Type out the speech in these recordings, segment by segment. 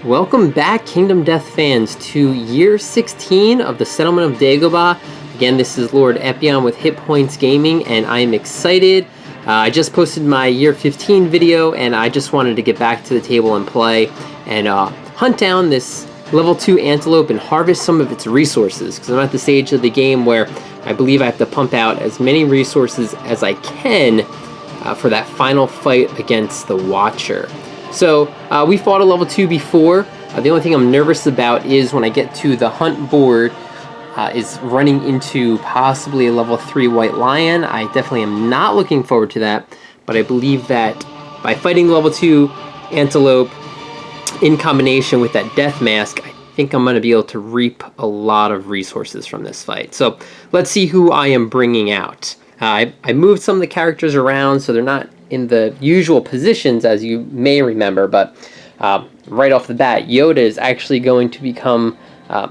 Welcome back, Kingdom Death fans, to year 16 of the settlement of Dagobah. Again, this is Lord Epion with Hit Points Gaming, and I am excited. I just posted my year 15 video, and I just wanted to get back to the table and play and hunt down this level 2 antelope and harvest some of its resources, because I'm at the stage of the game where I believe I have to pump out as many resources as I can for that final fight against the Watcher. So we fought a level 2 before. The only thing I'm nervous about is when I get to the hunt board is running into possibly a level 3 white lion. I definitely am not looking forward to that, but I believe that by fighting level 2 antelope in combination with that death mask, I think I'm going to be able to reap a lot of resources from this fight. So let's see who I am bringing out. I moved some of the characters around so they're not in the usual positions, as you may remember, but right off the bat, Yoda is actually going to become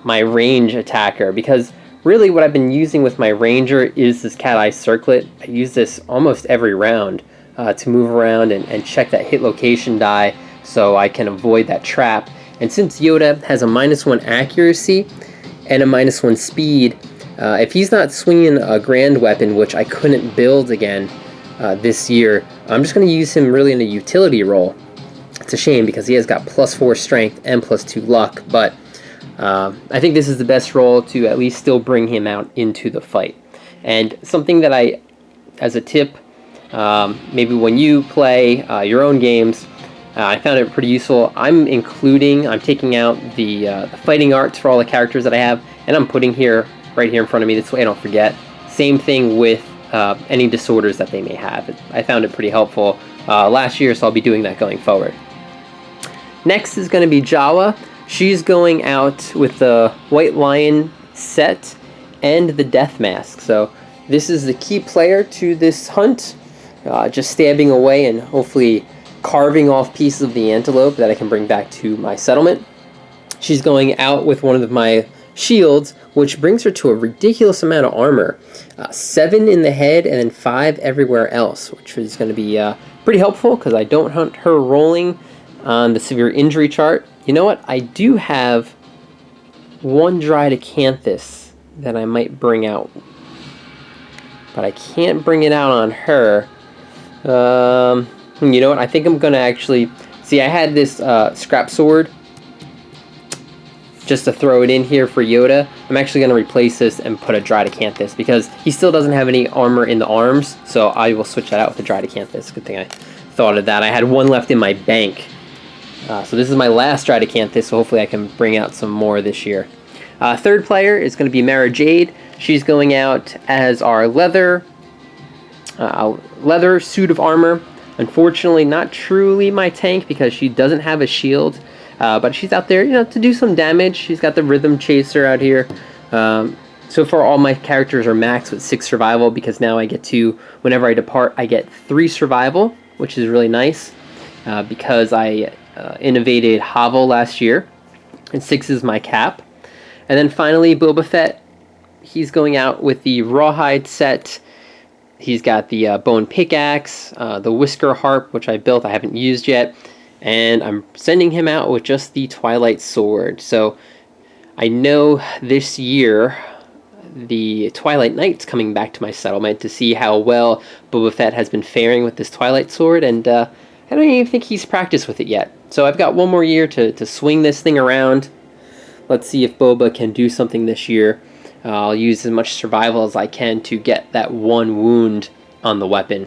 my range attacker, because really what I've been using with my ranger is this cat eye circlet. I use this almost every round to move around and check that hit location die so I can avoid that trap. And since Yoda has a -1 accuracy and a -1 speed, if he's not swinging a grand weapon, which I couldn't build again this year, I'm just going to use him really in a utility role. It's a shame because he has got +4 strength and +2 luck, but I think this is the best role to at least still bring him out into the fight. And something that I, as a tip, maybe when you play your own games, I found it pretty useful. I'm taking out the fighting arts for all the characters that I have, and I'm putting right here in front of me, this way I don't forget. Same thing with any disorders that they may have. I found it pretty helpful last year, so I'll be doing that going forward. Next is going to be Jawa. She's going out with the White Lion set and the Death Mask. So this is the key player to this hunt, just stabbing away and hopefully carving off pieces of the antelope that I can bring back to my settlement. She's going out with one of my shields, which brings her to a ridiculous amount of armor. 7 in the head and then 5 everywhere else, which is going to be pretty helpful because I don't hunt her rolling on the severe injury chart. You know what? I do have one dried acanthus that I might bring out, but I can't bring it out on her. You know what? I think I'm going to actually... See, I had this scrap sword just to throw it in here for Yoda. I'm actually going to replace this and put a dried acanthus because he still doesn't have any armor in the arms, so I will switch that out with a dried acanthus. Good thing I thought of that. I had one left in my bank. So this is my last dried acanthus, so hopefully I can bring out some more this year. Third player is going to be Jade. She's going out as our leather suit of armor. Unfortunately, not truly my tank because she doesn't have a shield. But she's out there, to do some damage. She's got the rhythm chaser out here. So far, all my characters are maxed with 6 survival because now I get to, whenever I depart, I get 3 survival, which is really nice because I innovated Hovel last year, and 6 is my cap. And then finally, Bobba Fett. He's going out with the Rawhide set. He's got the bone pickaxe, the whisker harp, which I built, I haven't used yet. And I'm sending him out with just the Twilight Sword. So I know this year the Twilight Knight's coming back to my settlement to see how well Bobba Fett has been faring with this Twilight Sword, and I don't even think he's practiced with it yet. So I've got one more year to swing this thing around. Let's see if Boba can do something this year. I'll use as much survival as I can to get that 1 wound on the weapon.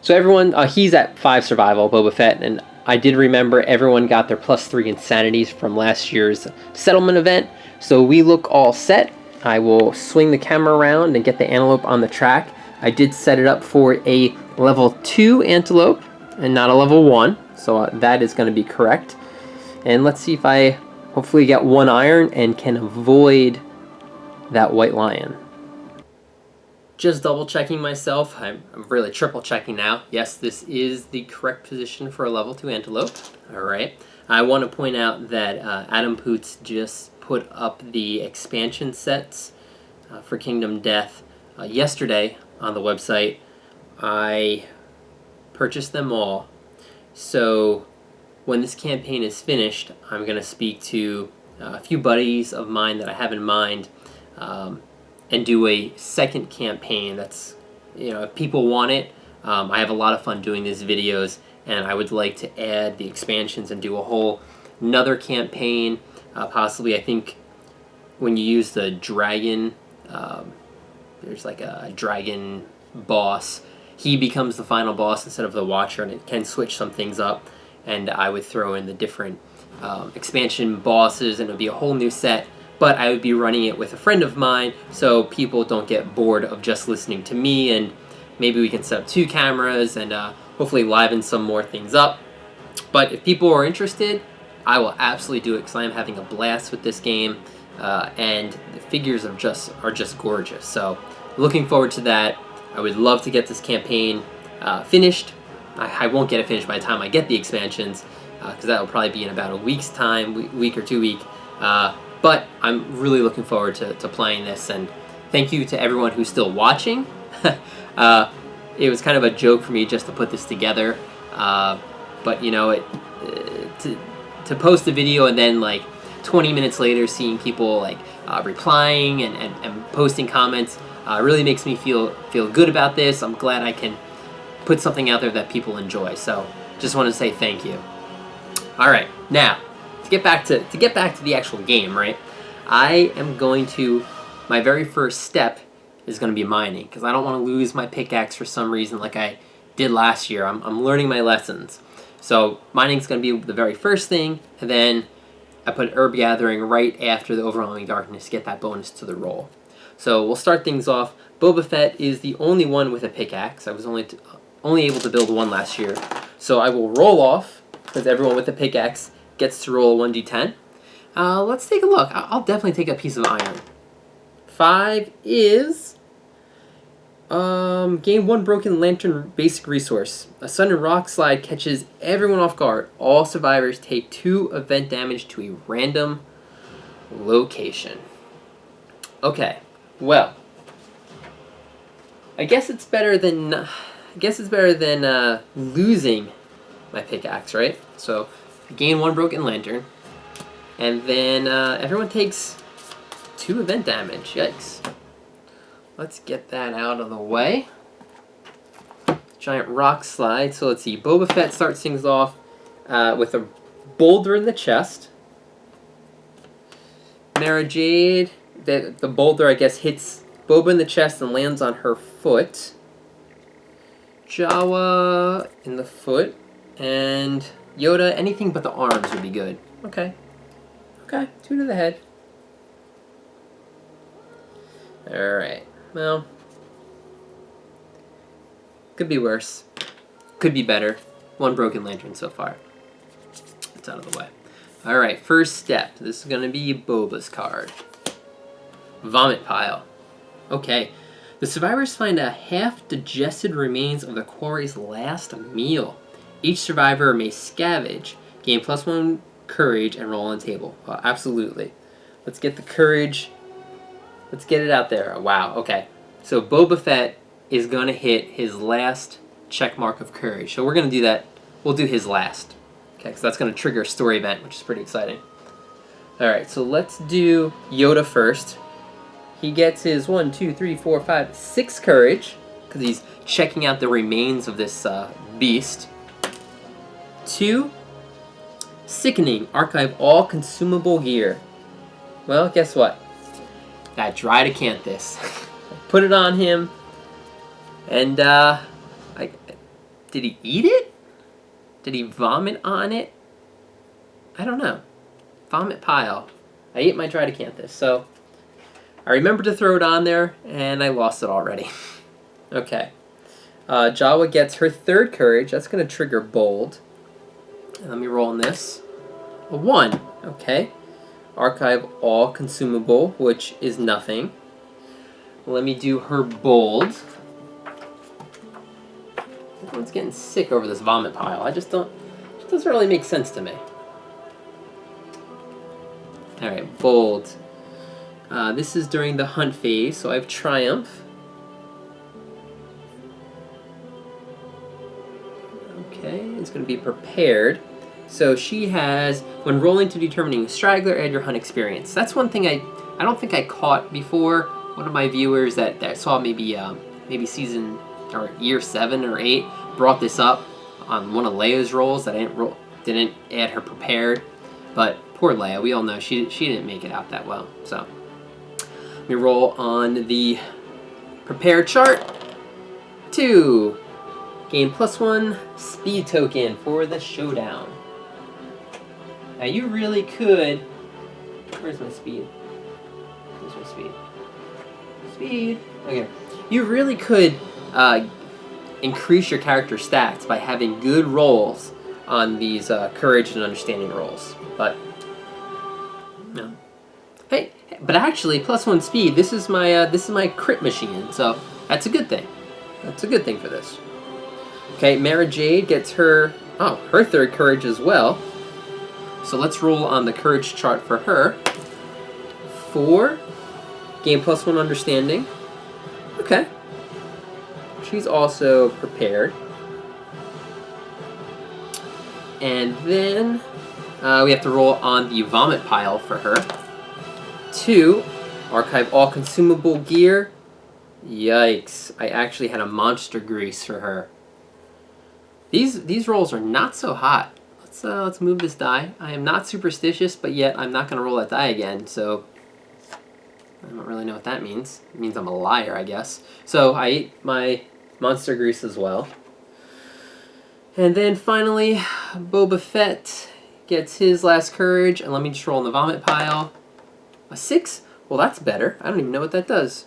So everyone, he's at 5 survival, Boba Fett, and I did remember everyone got their +3 insanities from last year's settlement event, so we look all set. I will swing the camera around and get the antelope on the track. I did set it up for a level 2 antelope and not a level 1, so that is going to be correct. And let's see if I hopefully get 1 iron and can avoid that white lion. Just double checking myself. I'm really triple checking now. Yes, this is the correct position for a level 2 antelope. Alright. I want to point out that Adam Poots just put up the expansion sets for Kingdom Death yesterday on the website. I purchased them all. So when this campaign is finished, I'm going to speak to a few buddies of mine that I have in mind, and do a second campaign. That's, if people want it, I have a lot of fun doing these videos, and I would like to add the expansions and do a whole another campaign. Possibly, I think when you use the dragon, there's like a dragon boss. He becomes the final boss instead of the Watcher, and it can switch some things up. And I would throw in the different expansion bosses, and it would be a whole new set. But I would be running it with a friend of mine, so people don't get bored of just listening to me. And maybe we can set up 2 cameras and hopefully liven some more things up. But if people are interested, I will absolutely do it, because I am having a blast with this game, and the figures are just gorgeous. So looking forward to that. I would love to get this campaign finished. I won't get it finished by the time I get the expansions, because that will probably be in about a week's time, week or 2 weeks. But I'm really looking forward to playing this, and thank you to everyone who's still watching. It was kind of a joke for me just to put this together, but to post a video and then like 20 minutes later seeing people like replying and posting comments really makes me feel good about this. I'm glad I can put something out there that people enjoy. So just want to say thank you. All right, now to get back to the actual game, right? I am going to, my very first step is going to be mining, because I don't want to lose my pickaxe for some reason like I did last year. I'm learning my lessons. So mining is going to be the very first thing, and then I put herb gathering right after the overwhelming darkness to get that bonus to the roll. So we'll start things off. Boba Fett is the only one with a pickaxe. I was only able to build one last year. So I will roll off, because everyone with a pickaxe gets to roll a 1d10. Let's take a look. I'll definitely take a piece of iron. 5 is gain 1 broken lantern basic resource. A sudden rock slide catches everyone off guard. All survivors take 2 event damage to a random location. Okay, well, I guess it's better than losing my pickaxe, right? So gain 1 broken lantern, and then everyone takes 2 event damage. Yikes. Let's get that out of the way. Giant rock slide. So let's see. Boba Fett starts things off with a boulder in the chest. Jade, the boulder, I guess, hits Boba in the chest and lands on her foot. Jawa in the foot. And Yoda, anything but the arms would be good. Okay. 2 to the head. Alright. Well, could be worse. Could be better. 1 broken lantern so far. It's out of the way. Alright, first step. This is going to be Boba's card. Vomit pile. Okay. The survivors find a half-digested remains of the quarry's last meal. Each survivor may scavenge, gain +1 courage, and roll on the table. Absolutely. Let's get the courage. Let's get it out there. Wow, okay. So Boba Fett is going to hit his last check mark of courage. So we're going to do that. We'll do his last. Okay, so that's going to trigger a story event, which is pretty exciting. Alright, so let's do Yoda first. He gets his 1, 2, 3, 4, 5, 6 courage, because he's checking out the remains of this beast. 2, sickening. Archive all consumable gear. Well, guess what? That dried acanthus. Put it on him, and did he eat it? Did he vomit on it? I don't know. Vomit pile. I ate my dried acanthus, so I remembered to throw it on there, and I lost it already. Okay. Jawa gets her 3rd courage. That's going to trigger bold. And let me roll on this. A 1. Okay. Archive all consumable, which is nothing. Let me do her bold. Everyone's getting sick over this vomit pile. It doesn't really make sense to me. Alright, bold. This is during the hunt phase, so I have triumph. Okay, it's going to be prepared. So she has, when rolling to determining a straggler, add your hunt experience. That's one thing I don't think I caught before. One of my viewers that saw maybe season or year 7 or 8 brought this up on one of Leia's rolls that I didn't add her prepared. But poor Leia, we all know she didn't make it out that well. So let me roll on the prepared chart. 2. Gain +1 speed token for the showdown. Now you really could... Where's my speed? Where's my speed? Speed. Okay. You really could increase your character stats by having good rolls on these courage and understanding rolls. But no. Hey, but actually, +1 speed. This is my crit machine, so that's a good thing. That's a good thing for this. Okay, Mara Jade gets her 3rd courage as well. So let's roll on the courage chart for her. 4. Gain +1 understanding. Okay. She's also prepared. And then we have to roll on the vomit pile for her. 2. Archive all consumable gear. Yikes. I actually had a monster grease for her. These rolls are not so hot. Let's move this die. I am not superstitious, but yet I'm not going to roll that die again, so I don't really know what that means. It means I'm a liar, I guess. So I ate my monster grease as well. And then finally, Bobba Fett gets his last courage, and let me just roll in the vomit pile. A 6? Well, that's better. I don't even know what that does.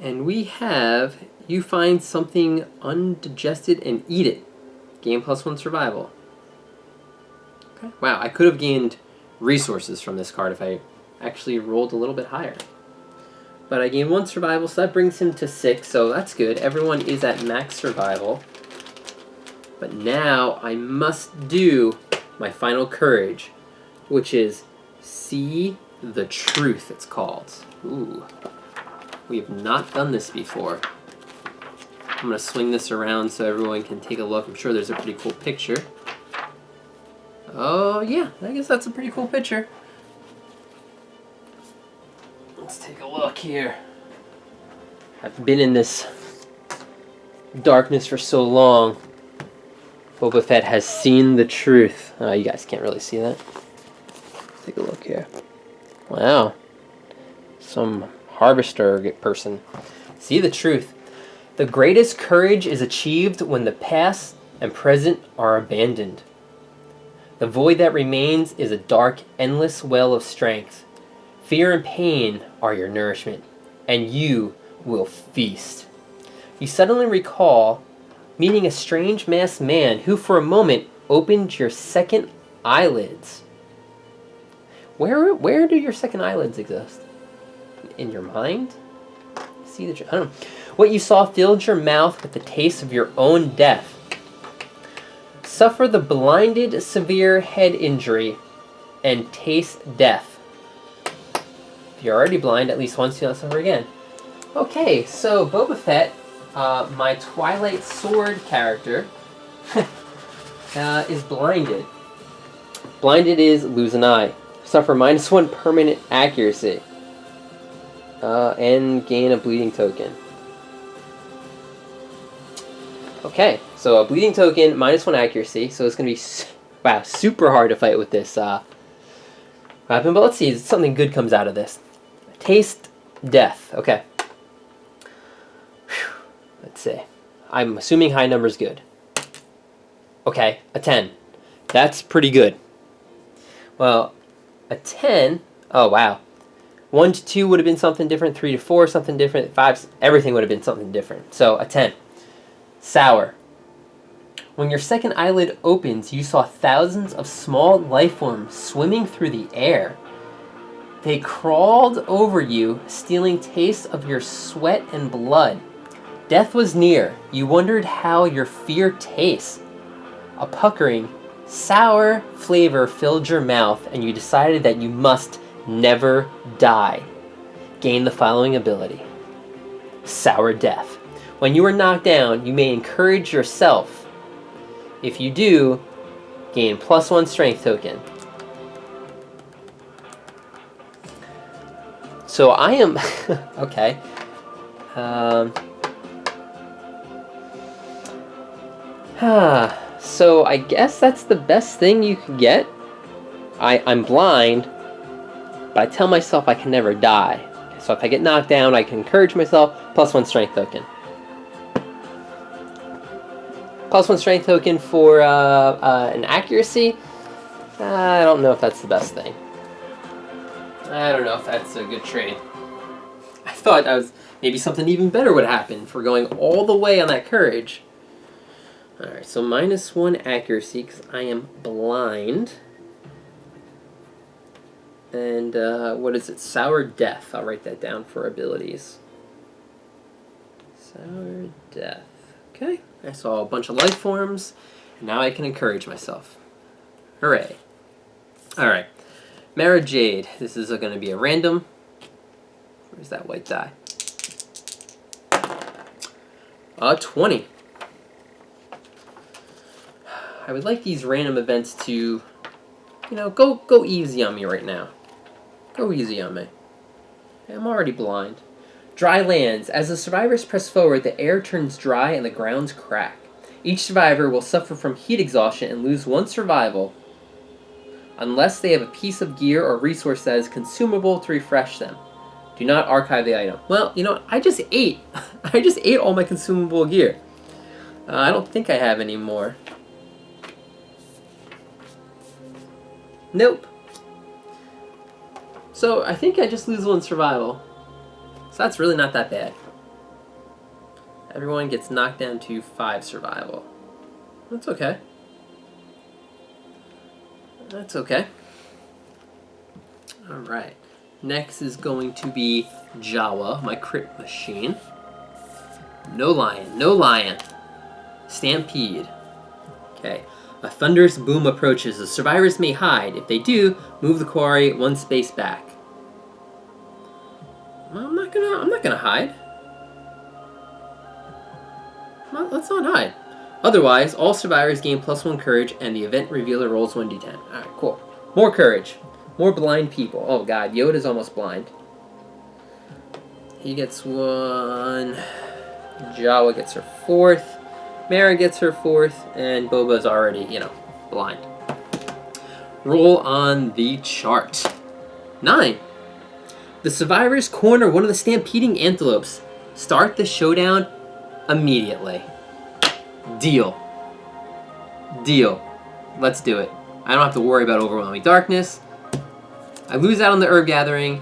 And we have, you find something undigested and eat it. Gain +1 survival. Okay. Wow, I could have gained resources from this card if I actually rolled a little bit higher. But I gained 1 survival, so that brings him to 6, so that's good. Everyone is at max survival. But now I must do my final courage, which is See the Truth, it's called. Ooh. We have not done this before. I'm going to swing this around so everyone can take a look. I'm sure there's a pretty cool picture. Oh, yeah. I guess that's a pretty cool picture. Let's take a look here. I've been in this darkness for so long. Boba Fett has seen the truth. You guys can't really see that. Take a look here. Wow. Some harvester person. See the truth. The greatest courage is achieved when the past and present are abandoned. The void that remains is a dark, endless well of strength. Fear and pain are your nourishment, and you will feast. You suddenly recall meeting a strange masked man who for a moment opened your second eyelids. Where do your second eyelids exist? In your mind? See the I don't know. What you saw filled your mouth with the taste of your own death. Suffer the blinded, severe head injury and taste death. If you're already blind, at least once, you'll not suffer again. Okay, so Boba Fett, my Twilight Sword character, is blinded. Blinded is lose an eye. Suffer -1 permanent accuracy. And gain a bleeding token. Okay, so a bleeding token, -1 accuracy, so it's going to be, super hard to fight with this weapon, but let's see, something good comes out of this. Taste death, okay. Whew. Let's see. I'm assuming high number's good. Okay, a 10. That's pretty good. Well, a 10, oh wow. 1 to 2 would have been something different, 3 to 4 something different, 5, everything would have been something different. So a 10. Sour. When your second eyelid opens, you saw thousands of small life forms swimming through the air. They crawled over you, stealing tastes of your sweat and blood. Death was near. You wondered how your fear tastes. A puckering, sour flavor filled your mouth, and you decided that you must never die. Gain the following ability. Sour Death. When you are knocked down, you may encourage yourself. If you do, Gain +1 strength token. So I am... okay. So I guess that's the best thing you could get. I'm blind, but I tell myself I can never die. So if I get knocked down, I can encourage myself, +1 strength token. +1 strength token for an accuracy. I don't know if that's the best thing. I don't know if that's a good trade. I thought maybe something even better would happen for going all the way on that courage. Alright, so -1 accuracy because I am blind. And what is it? Sour Death. I'll write that down for abilities. Sour Death. Okay, I saw a bunch of life forms, and now I can encourage myself. Hooray. Alright, Mara Jade. This is going to be a random. Where's that white die? 20. I would like these random events to, you know, go easy on me right now. Go easy on me. I'm already blind. Dry lands. As the survivors press forward, the air turns dry and the grounds crack. Each survivor will suffer from heat exhaustion and lose 1 survival unless they have a piece of gear or resource that is consumable to refresh them. Do not archive the item. Well, you know, I just ate. I just ate all my consumable gear. I don't think I have any more. Nope. So I think I just lose 1 survival. So that's really not that bad. Everyone gets knocked down to 5 survival. That's okay. That's okay. Alright. Next is going to be Jawa, my crit machine. No lion, no lion. Stampede. Okay. A thunderous boom approaches. The survivors may hide. If they do, move the quarry 1 space back. Well, I'm not gonna hide. Well, let's not hide. Otherwise, all survivors gain +1 courage, and the event revealer rolls 1d10. Alright, cool. More courage. More blind people. Oh god, Yoda's almost blind. He gets 1. Jawa gets her 4th. Mara gets her 4th, and Boba's already, you know, blind. Roll on the chart. 9. The survivors corner one of the stampeding antelopes. Start the showdown immediately. Deal. Deal. Let's do it. I don't have to worry about overwhelming darkness. I lose out on the herb gathering,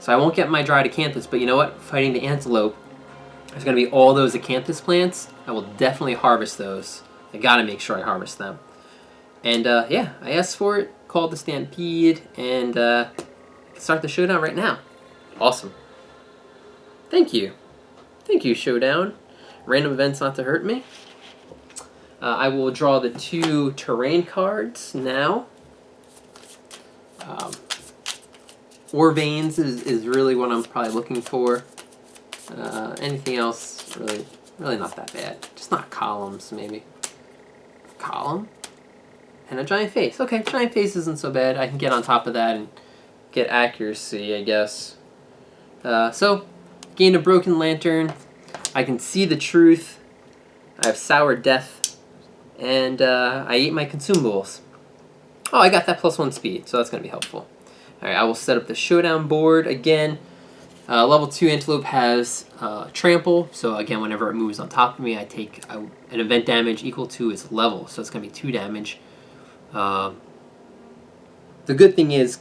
so I won't get my dried acanthus, but you know what? Fighting the antelope, there's going to be all those acanthus plants. I will definitely harvest those. I got to make sure I harvest them. And yeah, I asked for it, called the stampede, and start the showdown right now. Awesome. Thank you. Thank you, showdown. Random events not to hurt me. I will draw the 2 terrain cards now. Ore veins is really what I'm probably looking for. Anything else, really not that bad. Just not columns, maybe. Column? And a giant face. Okay, giant face isn't so bad. I can get on top of that and get accuracy, I guess. So, gain a broken lantern. I can see the truth. I have sour death. And I ate my consumables. Oh, I got that +1 speed, so that's going to be helpful. Alright, I will set up the showdown board again. Level 2 Antelope has trample, so again, whenever it moves on top of me, I take an event damage equal to its level, so it's going to be 2 damage. The good thing is,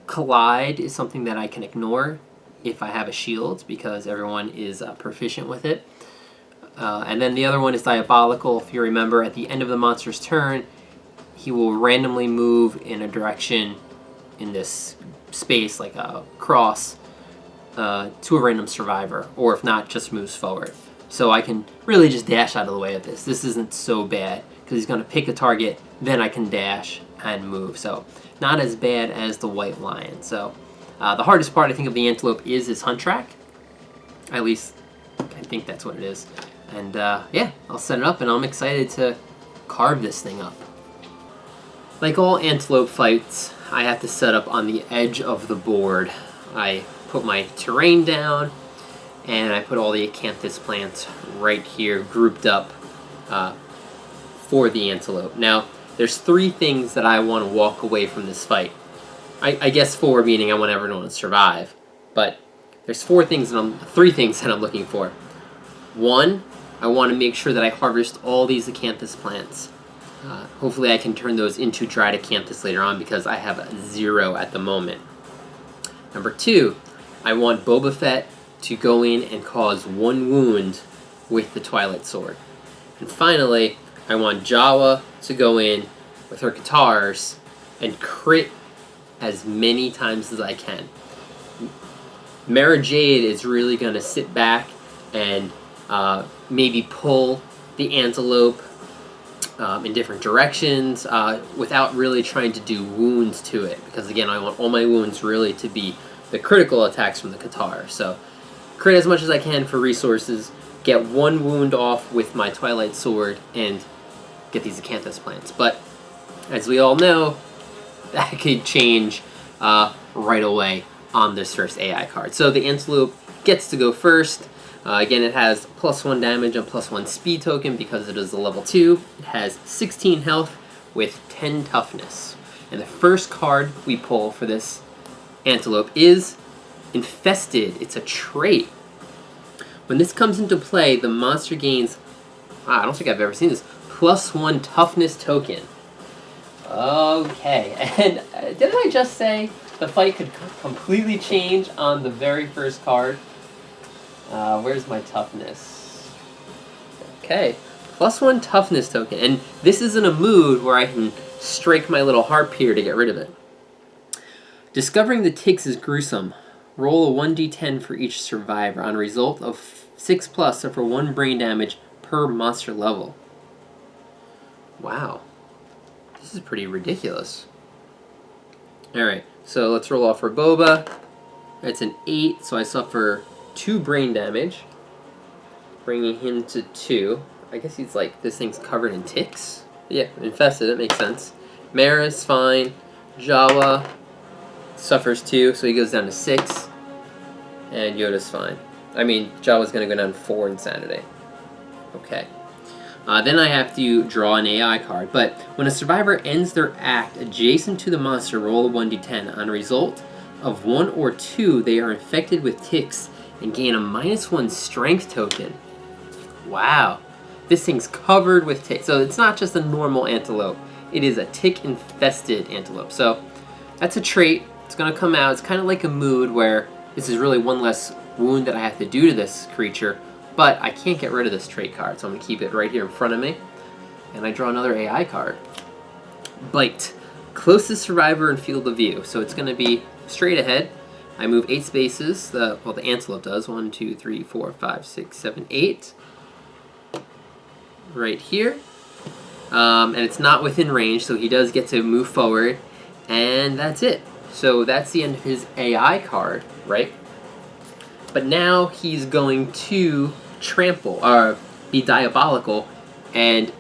Collide is something that I can ignore if I have a shield, because everyone is proficient with it. And then the other one is Diabolical. If you remember, at the end of the monster's turn, he will randomly move in a direction in this space, like a cross, to a random survivor, or if not, just moves forward. So I can really just dash out of the way of this. This isn't so bad, because he's going to pick a target, then I can dash and move. So not as bad as the white lion. So the hardest part, I think, of the antelope is his hunt track. At least, I think that's what it is. And yeah, I'll set it up, and I'm excited to carve this thing up. Like all antelope fights, I have to set up on the edge of the board. I put my terrain down, and I put all the acanthus plants right here, grouped up for the antelope. Now, there's 3 things that I want to walk away from this fight. I guess 4, meaning I want everyone to survive. But there's 3 things that I'm looking for. 1, I want to make sure that I harvest all these acanthus plants. Hopefully I can turn those into dried acanthus later on because I have 0 at the moment. Number 2, I want Bobba Fett to go in and cause 1 wound with the Twilight Sword. And finally, I want Jawa to go in with her guitars and crit as many times as I can. Jade is really going to sit back and maybe pull the antelope in different directions without really trying to do wounds to it. Because again, I want all my wounds really to be the critical attacks from the guitar. So crit as much as I can for resources, get 1 wound off with my Twilight Sword, and get these acanthus plants. But as we all know, that could change right away on this first AI card. So the antelope gets to go first. Again, it has +1 damage and +1 speed token because it is a level 2. It has 16 health with 10 toughness. And the first card we pull for this antelope is Infested. It's a trait. When this comes into play, the monster gains, I don't think I've ever seen this, +1 toughness token. Okay, and didn't I just say the fight could completely change on the very first card? Where's my toughness? Okay, +1 toughness token. And this is in a mood where I can strike my little harpier to get rid of it. Discovering the ticks is gruesome. Roll a 1d10 for each survivor. On a result of 6+, suffer 1 brain damage per monster level. Wow. This is pretty ridiculous. Alright, so let's roll off for Boba. That's an 8, so I suffer 2 brain damage, bringing him to 2. I guess he's like, this thing's covered in ticks? Yeah, infested, it makes sense. Mara's fine. Jawa suffers 2, so he goes down to 6. And Yoda's fine. I mean, Jawa's going to go down to 4 insanity. Okay. Then I have to draw an AI card. But when a survivor ends their act adjacent to the monster, roll a 1d10. On a result of 1 or 2, they are infected with ticks and gain a -1 strength token. Wow. This thing's covered with ticks. So it's not just a normal antelope. It is a tick-infested antelope. So that's a trait. It's going to come out. It's kind of like a mood where this is really 1 less wound that I have to do to this creature. But I can't get rid of this trait card, so I'm going to keep it right here in front of me. And I draw another AI card. Bite. Closest survivor in field of view. So it's going to be straight ahead. I move 8 spaces. The antelope does. 1, 2, 3, 4, 5, 6, 7, 8. Right here. And it's not within range, so he does get to move forward. And that's it. So that's the end of his AI card, right? But now he's going to trample, or be diabolical, and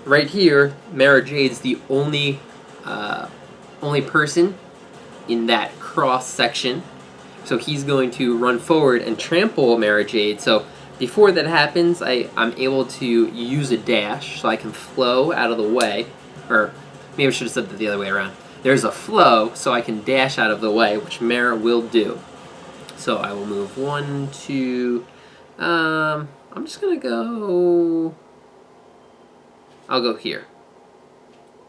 right here, Jade's the only person in that cross section. So he's going to run forward and trample Jade. So before that happens, I'm able to use a dash so I can flow out of the way, or maybe I should have said that the other way around. There's a flow, so I can dash out of the way, which Mara will do. So I will move 1, 2, I'm just going to go, I'll go here.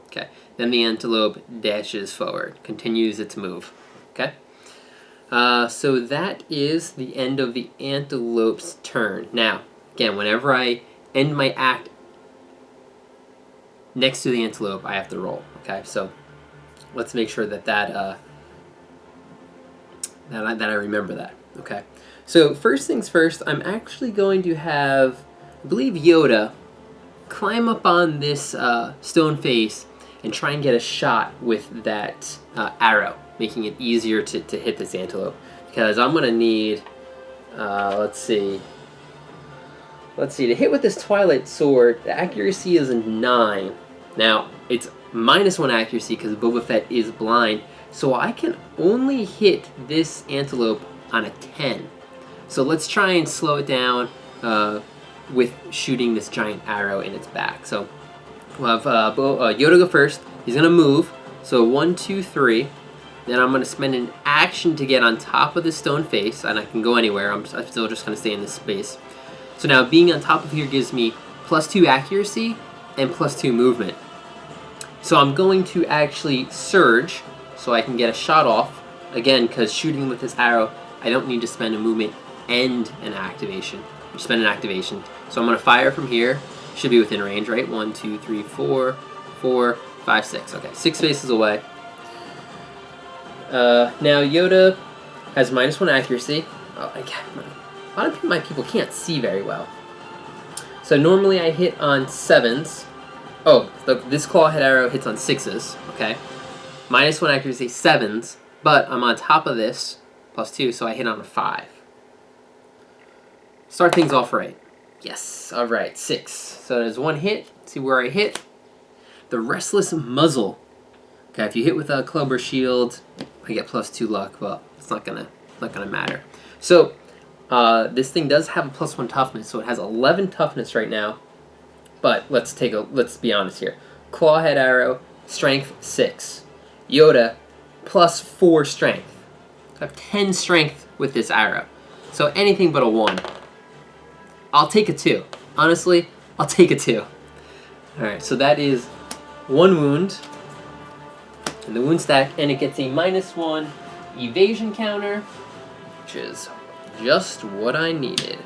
Okay, then the antelope dashes forward, continues its move. Okay, so that is the end of the antelope's turn. Now, again, whenever I end my act next to the antelope, I have to roll. Okay, so let's make sure that I remember that. Okay. So first things first, I'm actually going to have, I believe, Yoda climb up on this stone face and try and get a shot with that arrow, making it easier to hit this antelope. Because I'm going to need, let's see, to hit with this Twilight Sword, the accuracy is a 9. Now, it's -1 accuracy because Boba Fett is blind. So I can only hit this antelope on a 10. So let's try and slow it down with shooting this giant arrow in its back. So we'll have Yoda go first. He's going to move. So 1, 2, 3. Then I'm going to spend an action to get on top of the stone face, and I can go anywhere. I'm still just going to stay in this space. So now being on top of here gives me +2 accuracy and +2 movement. So I'm going to actually surge so I can get a shot off. Again, because shooting with this arrow, I don't need to spend a movement and an activation. Spend an activation. So I'm going to fire from here. Should be within range, right? 1, 2, 3, 4, 4, 5, 6. Okay, 6 spaces away. Now Yoda has -1 accuracy. Oh, a lot of my people can't see very well. So normally I hit on 7s. Oh, this clawhead arrow hits on 6s. Okay, -1 accuracy, 7s. But I'm on top of this +2, so I hit on a 5. Start things off right. Yes. All right. 6. So there's 1 hit. See where I hit. The Restless Muzzle. Okay, if you hit with a club or shield, I get +2 luck. Well, it's not gonna matter. So this thing does have a +1 toughness, so it has 11 toughness right now. But let's be honest here. Clawhead arrow, strength 6. Yoda, +4 strength. I have 10 strength with this arrow. So anything but a 1. I'll take a 2. Honestly, I'll take a 2. Alright, so that is 1 wound. And the wound stack, and it gets a -1 evasion counter, which is just what I needed.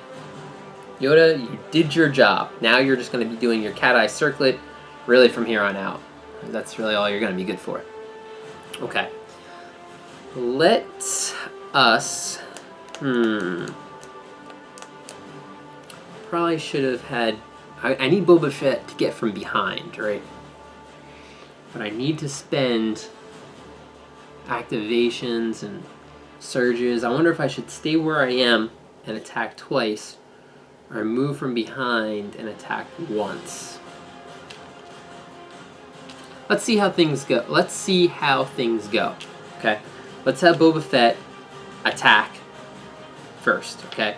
Yoda, you did your job. Now you're just going to be doing your cat eye circlet really from here on out. That's really all you're going to be good for. Okay. Let us... Probably should have had... I need Boba Fett to get from behind, right? But I need to spend activations and surges. I wonder if I should stay where I am and attack twice, or move from behind and attack once. Let's see how things go. Okay? Let's have Boba Fett attack first, okay?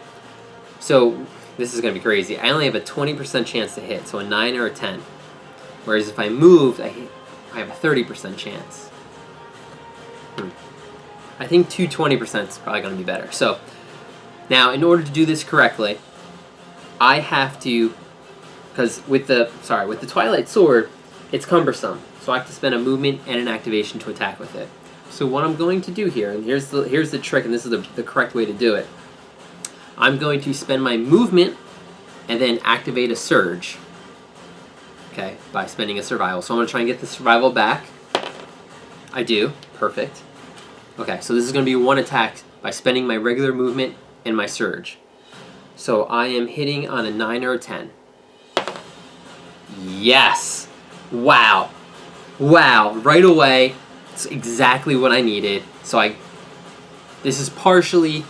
So, this is going to be crazy. I only have a 20% chance to hit, so a 9 or a 10. Whereas if I moved, I have a 30% chance. I think 220% is probably going to be better. So, now, in order to do this correctly, I have to, because with the Twilight Sword, it's cumbersome. So I have to spend a movement and an activation to attack with it. So what I'm going to do here, and here's the trick, and this is the correct way to do it. I'm going to spend my movement and then activate a surge. Okay, by spending a survival. So I'm going to try and get the survival back. I do. Perfect. Okay, so this is going to be 1 attack by spending my regular movement and my surge. So I am hitting on a 9 or a 10. Yes! Wow. Wow. Right away. It's exactly what I needed. So this is partially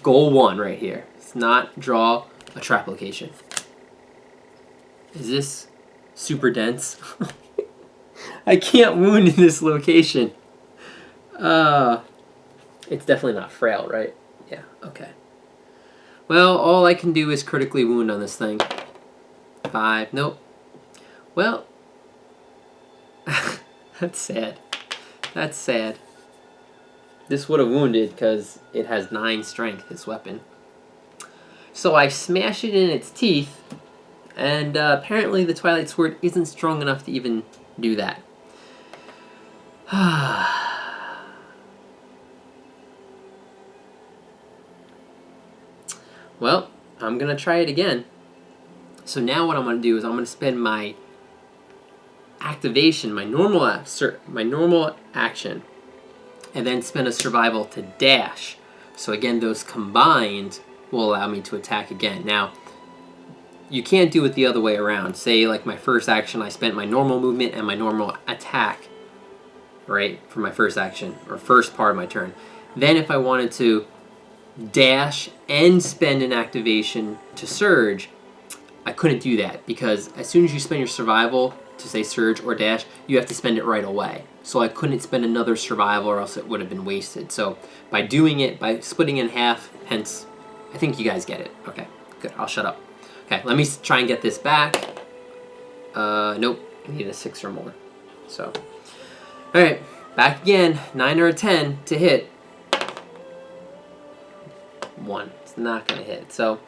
goal 1 right here. It's not draw a trap location. Is this super dense? I can't wound in this location. It's definitely not frail, right? Yeah, okay. Well, all I can do is critically wound on this thing. 5, nope. Well, that's sad. That's sad. This would have wounded because it has 9 strength, this weapon. So I smash it in its teeth, and apparently the Twilight Sword isn't strong enough to even do that. Well, I'm going to try it again. So now what I'm going to do is I'm going to spend my activation, my normal action, and then spend a survival to dash. So again, those combined will allow me to attack again. Now, you can't do it the other way around. Say, like my first action, I spent my normal movement and my normal attack, right, for my first action, or first part of my turn. Then if I wanted to dash and spend an activation to surge, I couldn't do that, because as soon as you spend your survival, to say surge or dash, you have to spend it right away. So I couldn't spend another survival or else it would have been wasted. So by doing it, by splitting in half, hence, I think you guys get it. Okay, good, I'll shut up. Okay, let me try and get this back. Nope, I need a 6 or more. So, all right, back again, 9 or a 10 to hit. 1, it's not gonna hit, so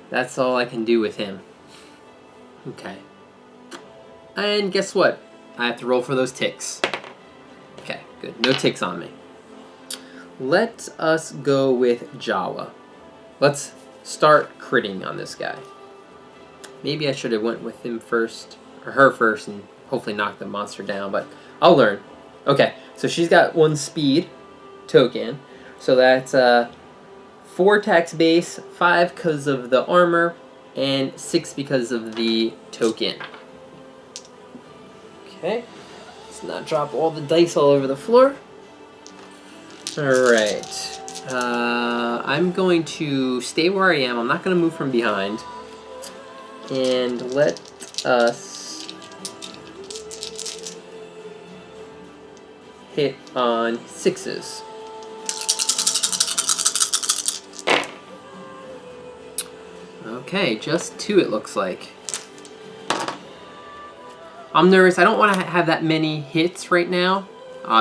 that's all I can do with him. Okay. And guess what? I have to roll for those ticks. Okay, good. No ticks on me. Let us go with Jawa. Let's start critting on this guy. Maybe I should have went with him first, or her first, and hopefully knock the monster down, but I'll learn. Okay, so she's got 1 speed token. So that's 4 attacks base, 5 because of the armor, and 6 because of the token. Okay, let's not drop all the dice all over the floor. Alright, I'm going to stay where I am. I'm not going to move from behind. And let us hit on 6s. Okay, just 2 it looks like. I'm nervous. I don't want to have that many hits right now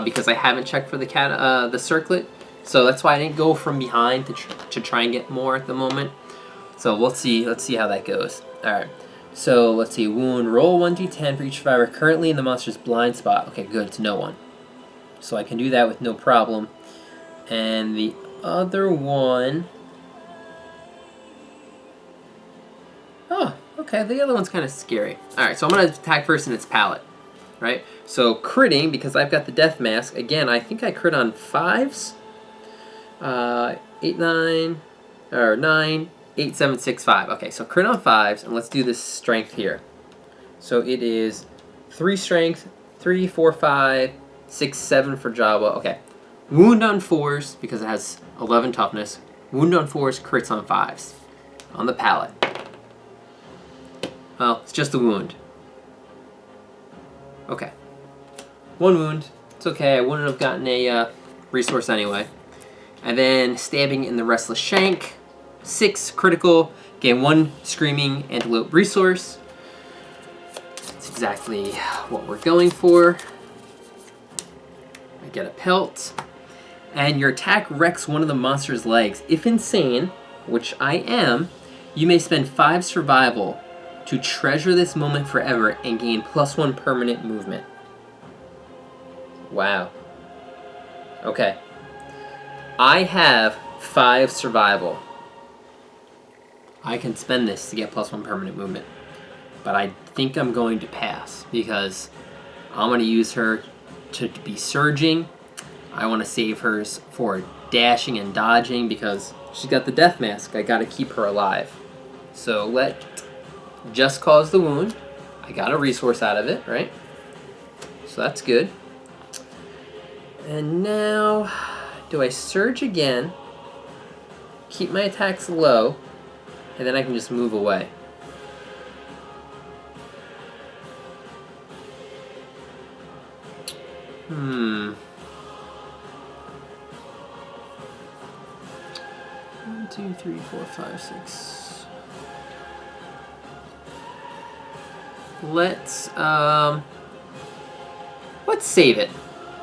because I haven't checked for the circlet. So that's why I didn't go from behind to try and get more at the moment. So let's see how that goes. All right. So let's see. Wound. Roll 1d10 for each survivor currently in the monster's blind spot. Okay, good. It's no one. So I can do that with no problem. And the other one. Oh, okay, the other one's kind of scary. Alright, so I'm going to attack first in its palate, right? So critting, because I've got the death mask, again, I think I crit on 5s. 8, 9, or 9, 8, 7, 6, 5. Okay, so crit on 5s, and let's do this strength here. So it is 3 strength, 3, 4, 5, 6, 7 for Jawa. Okay, wound on 4s, because it has 11 toughness. Wound on 4s, crits on 5s. On the palate. Well, it's just a wound. Okay. 1 wound. It's okay. I wouldn't have gotten a resource anyway. And then stabbing in the restless shank. 6 critical. Gain 1 screaming antelope resource. That's exactly what we're going for. I get a pelt. And your attack wrecks one of the monster's legs. If insane, which I am, you may spend 5 survival to treasure this moment forever and gain +1 permanent movement. Wow. Okay. I have 5 survival. I can spend this to get +1 permanent movement. But I think I'm going to pass because I'm going to use her to be surging. I want to save hers for dashing and dodging because she's got the death mask. I got to keep her alive. So let just cause the wound. I got a resource out of it, right? So that's good. And now, do I surge again, keep my attacks low, and then I can just move away? Hmm. 1, 2, 3, 4, 5, 6. Let's save it.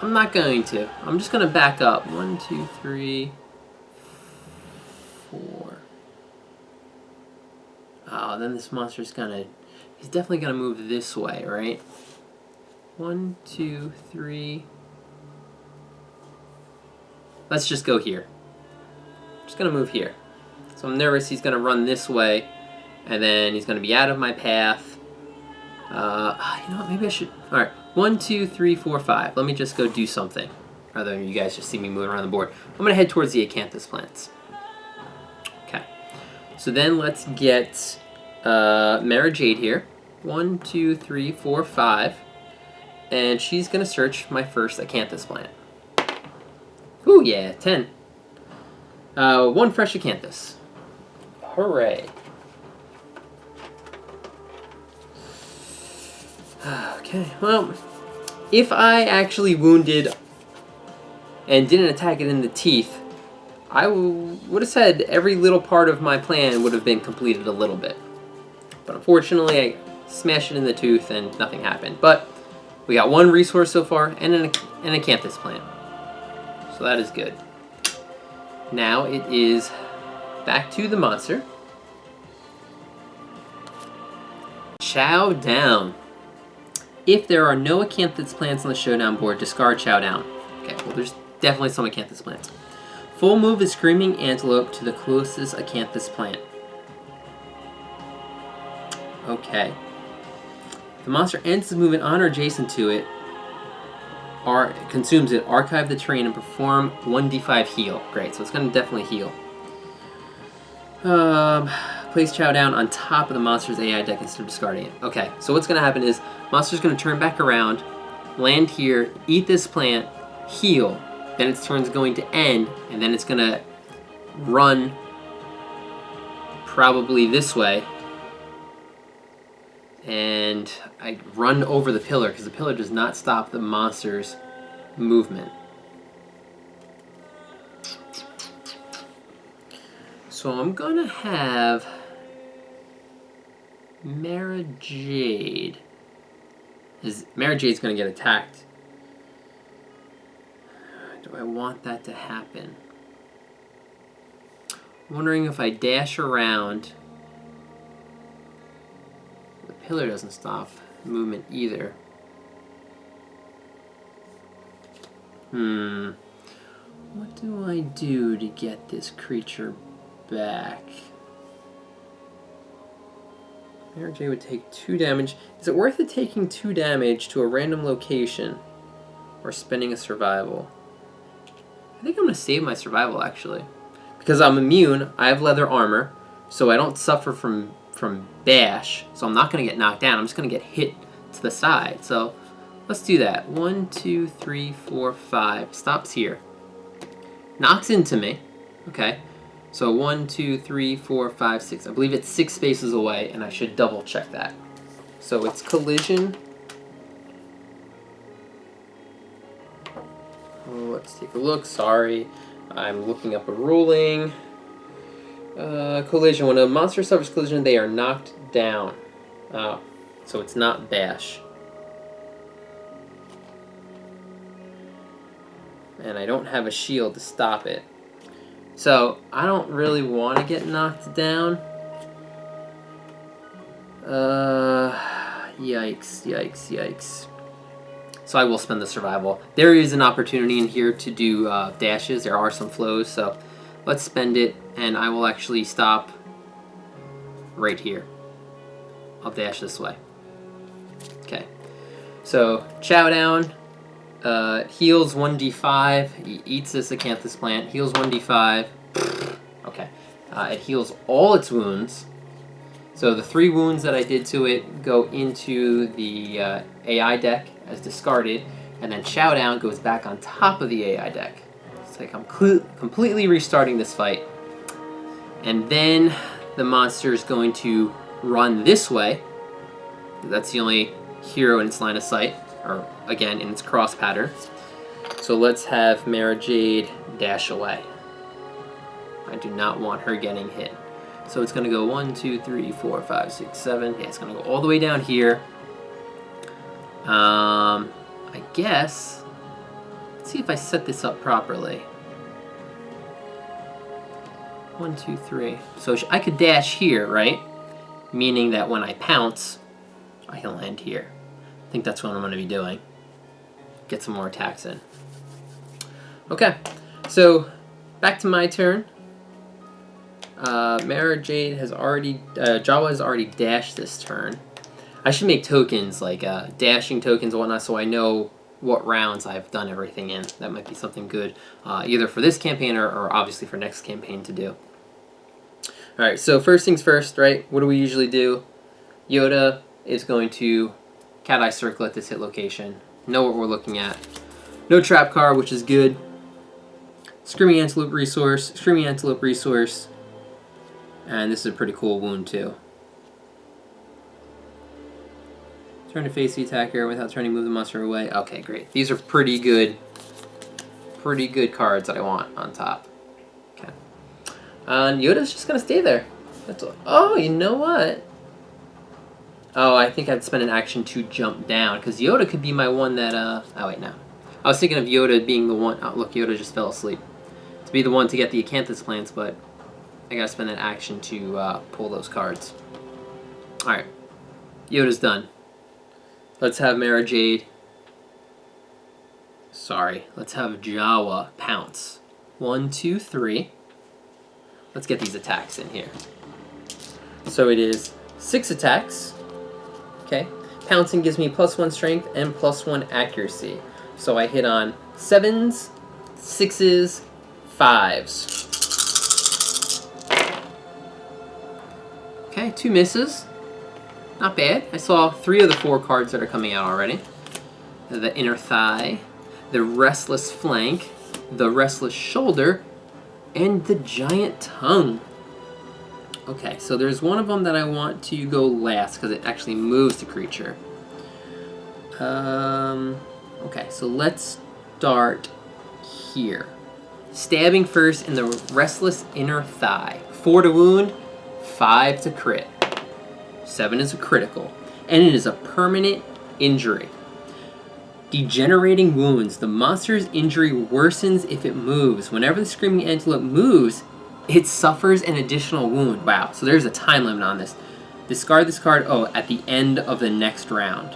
I'm not going to. I'm just going to back up. 1, 2, 3, 4. Oh, then this monster's gonna... He's definitely gonna move this way, right? 1, 2, 3. Let's just go here. Just gonna move here. So I'm nervous he's gonna run this way, and then he's gonna be out of my path. You know what? Maybe I should... Alright. 1, 2, 3, 4, 5. Let me just go do something. Rather than you guys just see me moving around the board. I'm going to head towards the acanthus plants. Okay. So then let's get Jade here. 1, 2, 3, 4, 5. And she's going to search my first acanthus plant. Ooh, yeah. 10. 1 fresh acanthus. Hooray. Okay, well, if I actually wounded and didn't attack it in the teeth, I would have said every little part of my plan would have been completed a little bit. But unfortunately, I smashed it in the tooth and nothing happened. But we got one resource so far and an acanthus plant. So that is good. Now it is back to the monster. Chow down. If there are no acanthus plants on the showdown board, discard chow down. Okay, well there's definitely some acanthus plants. Full move is Screaming Antelope to the closest acanthus plant. Okay. The monster ends its movement on or adjacent to it, or consumes it, archive the terrain, and perform 1d5 heal. Great, so it's going to definitely heal. Place chow down on top of the monster's AI deck instead of discarding it. Okay, so what's going to happen is, monster's going to turn back around, land here, eat this plant, heal, then its turn's going to end, and then it's going to run probably this way, and I run over the pillar, because the pillar does not stop the monster's movement. So I'm going to have Mara Jade. Mara Jade's going to get attacked. Do I want that to happen? I'm wondering if I dash around. The pillar doesn't stop movement either. What do I do to get this creature back? Mara Jade would take 2 damage. Is it worth it taking 2 damage to a random location or spending a survival? I think I'm going to save my survival, actually. Because I'm immune, I have leather armor, so I don't suffer from bash, so I'm not going to get knocked down. I'm just going to get hit to the side. So let's do that. 1, 2, 3, 4, 5. Stops here. Knocks into me. Okay. So 1, 2, 3, 4, 5, 6. I believe it's 6 spaces away, and I should double check that. So it's collision. Let's take a look. Sorry, I'm looking up a ruling. Collision. When a monster suffers collision, they are knocked down. So it's not bash. And I don't have a shield to stop it. So I don't really want to get knocked down. Yikes, yikes, yikes. So I will spend the survival. There is an opportunity in here to do dashes. There are some flows, so let's spend it, and I will actually stop right here. I'll dash this way. Okay. So chow down. Heals 1d5. He eats this acanthus plant. Heals 1d5. Okay. It heals all its wounds. So the 3 wounds that I did to it go into the AI deck as discarded, and then chow down goes back on top of the AI deck. It's like I'm completely restarting this fight. And then the monster is going to run this way. That's the only hero in its line of sight, or again in its cross pattern. So let's have Mara Jade dash away. I do not want her getting hit. So it's going to go 1, 2, 3, 4, 5, 6, 7. Yeah, it's going to go all the way down here. I guess. Let's see if I set this up properly. 1, 2, 3. So I could dash here, right? Meaning that when I pounce, I can land here. I think that's what I'm going to be doing. Get some more attacks in. Okay, so back to my turn. Mara Jade has already, Jawa has already dashed this turn. I should make tokens, like dashing tokens and whatnot, so I know what rounds I've done everything in. That might be something good, either for this campaign or obviously for next campaign to do. Alright, so first things first, right? What do we usually do? Yoda is going to cat eye circle at this hit location. Know what we're looking at. No trap card, which is good. Screaming Antelope resource, Screaming Antelope resource. And this is a pretty cool wound too. Turn to face the attacker without turning, move the monster away. Okay, great. These are pretty good cards that I want on top. Okay. And Yoda's just gonna stay there. That's all. Oh, you know what? Oh, I think I'd spend an action to jump down, because Yoda could be my one that, oh wait, no. I was thinking of Yoda being the one, oh look, Yoda just fell asleep. To be the one to get the Acanthus plants, but I gotta spend that action to pull those cards. Alright, Yoda's done. Let's have Mara Jade. Sorry, let's have Jawa pounce. 1, 2, 3. Let's get these attacks in here. So it is 6 attacks. Okay. Pouncing gives me +1 strength and +1 accuracy. So I hit on 7s, 6s, 5s. Okay, 2 misses. Not bad. I saw 3 of the 4 cards that are coming out already. The inner thigh, the restless flank, the restless shoulder, and the giant tongue. Okay, so there's one of them that I want to go last because it actually moves the creature. Okay, so let's start here. Stabbing first in the restless inner thigh. 4 to wound, 5 to crit. 7 is a critical, and it is a permanent injury. Degenerating wounds. The monster's injury worsens if it moves. Whenever the Screaming Antelope moves, it suffers an additional wound. Wow, so there's a time limit on this. Discard this card, at the end of the next round.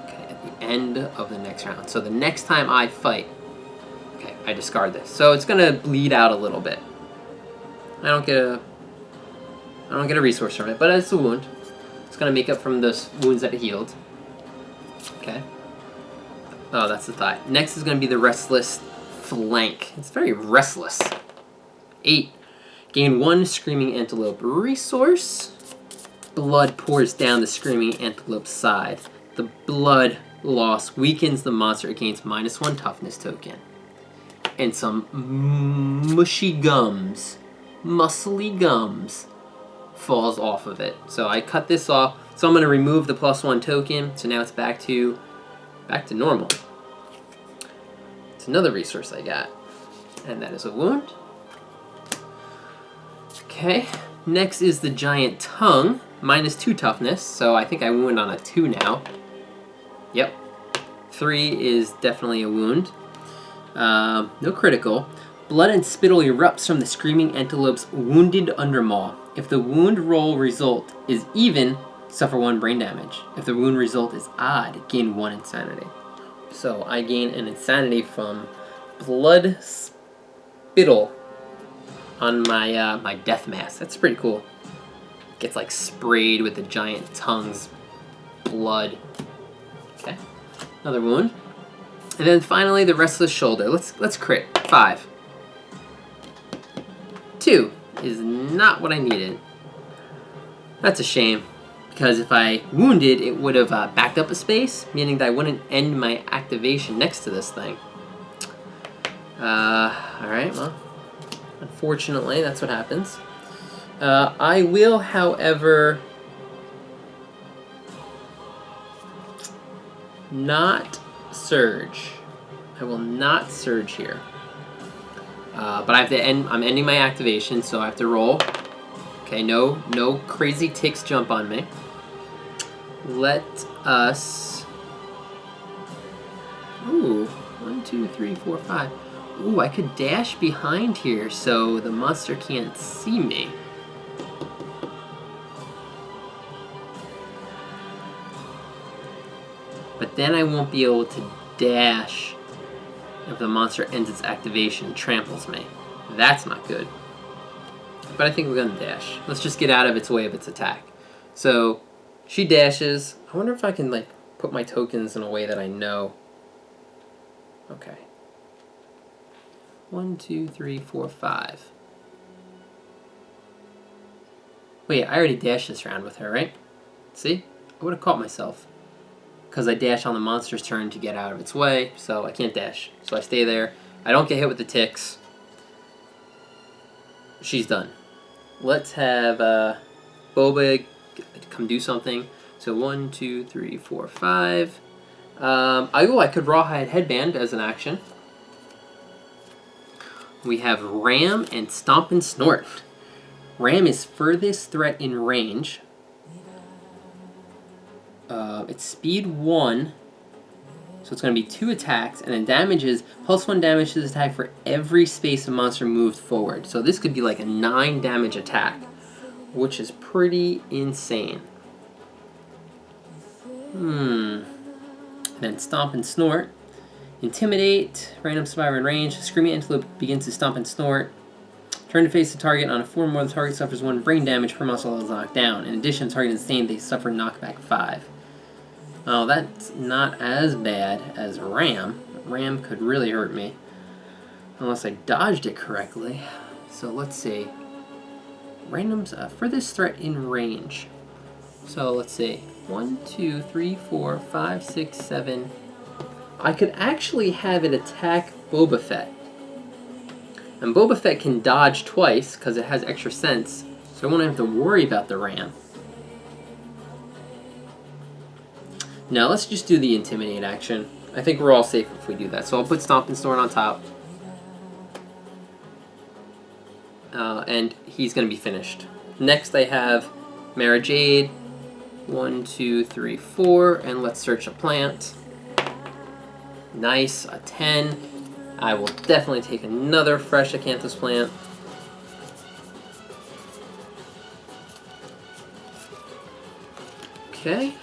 Okay, at the end of the next round. So the next time I fight, okay, I discard this. So it's gonna bleed out a little bit. I don't get a resource from it, but it's a wound. It's gonna make up from the wounds that it healed. Okay. Oh, that's the thigh. Next is gonna be the restless flank. It's very restless. 8. Gain 1 Screaming Antelope resource. Blood pours down the Screaming Antelope's side. The blood loss weakens the monster. It gains -1 toughness token. And some mushy gums, muscly gums, falls off of it. So I cut this off. So I'm going to remove the +1 token. So now it's back to normal. It's another resource I got. And that is a wound. Okay, next is the giant tongue, -2 toughness, so I think I wound on a 2 now. Yep, 3 is definitely a wound. No critical. Blood and spittle erupts from the Screaming Antelope's wounded undermaw. If the wound roll result is even, suffer 1 brain damage. If the wound result is odd, gain 1 insanity. So I gain an insanity from blood spittle on my my death mask. That's pretty cool. Gets like sprayed with the giant tongue's blood. Okay, another wound, and then finally the restless shoulder. Let's crit. 5. 2 is not what I needed. That's a shame, because if I wounded, it would have backed up a space, meaning that I wouldn't end my activation next to this thing. All right, well. Unfortunately, that's what happens. I will, however, not surge. I will not surge here. But I have to end. I'm ending my activation, so I have to roll. Okay, no crazy ticks jump on me. Let us. Ooh, 1, 2, 3, 4, 5. Ooh, I could dash behind here so the monster can't see me. But then I won't be able to dash if the monster ends its activation, tramples me. That's not good. But I think we're gonna dash. Let's just get out of its way of its attack. So she dashes. I wonder if I can like put my tokens in a way that I know. Okay. 1, 2, 3, 4, 5. Wait, I already dashed this round with her, right? See? I would have caught myself. Because I dash on the monster's turn to get out of its way, so I can't dash. So I stay there. I don't get hit with the ticks. She's done. Let's have Boba come do something. So 1, 2, 3, 4, 5. I could Rawhide Headband as an action. We have Ram and Stomp and Snort. Ram is furthest threat in range. It's speed 1. So it's going to be 2 attacks, and then damage is +1 damage to this attack for every space a monster moved forward. So this could be like a 9 damage attack, which is pretty insane. Then Stomp and Snort. Intimidate, random survivor in range. Screaming Antelope begins to Stomp and Snort. Turn to face the target. On a 4 or more, the target suffers 1 brain damage per monster level is knocked down. In addition, the target is sustained, they suffer knockback 5. Oh, that's not as bad as Ram. Ram could really hurt me. Unless I dodged it correctly. So let's see. Random's furthest threat in range. So let's see. 1, 2, 3, 4, 5, 6, 7. I could actually have it attack Bobba Fett. And Bobba Fett can dodge twice because it has extra sense. So I won't have to worry about the Ram. Now let's just do the Intimidate action. I think we're all safe if we do that. So I'll put Stomp and Snort on top. And he's going to be finished. Next I have Mara Jade. 1, 2, 3, 4. And let's search a plant. Nice, a 10. I will definitely take another fresh Acanthus plant. Okay.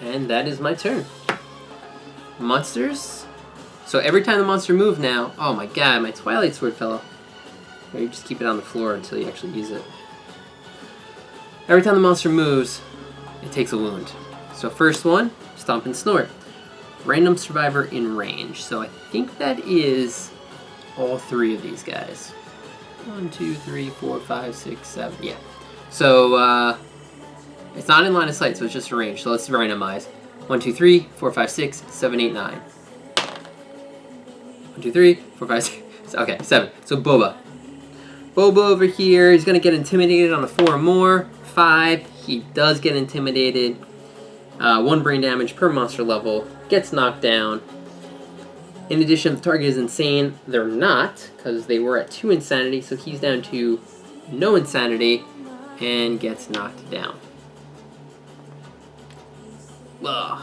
And that is my turn. Monsters. So every time the monster moves now... Oh my god, my Twilight Sword fell off. Maybe just keep it on the floor until you actually use it. Every time the monster moves, it takes a wound. So first one, Stomp and Snort. Random survivor in range. So I think that is all 3 of these guys. 1, 2, 3, 4, 5, 6, 7. Yeah. So, it's not in line of sight, so it's just a range. So let's randomize. 1, 2, 3, 4, 5, 6, 7, 8, 9. 1, 2, 3, 4, 5, 6. Okay, 7. So Boba. Boba over here, he's going to get intimidated on a 4 or more. 5, he does get intimidated. 1 brain damage per monster level. Gets knocked down. In addition, the target is insane. They're not, because they were at 2 insanity, so he's down to no insanity and gets knocked down. Ugh.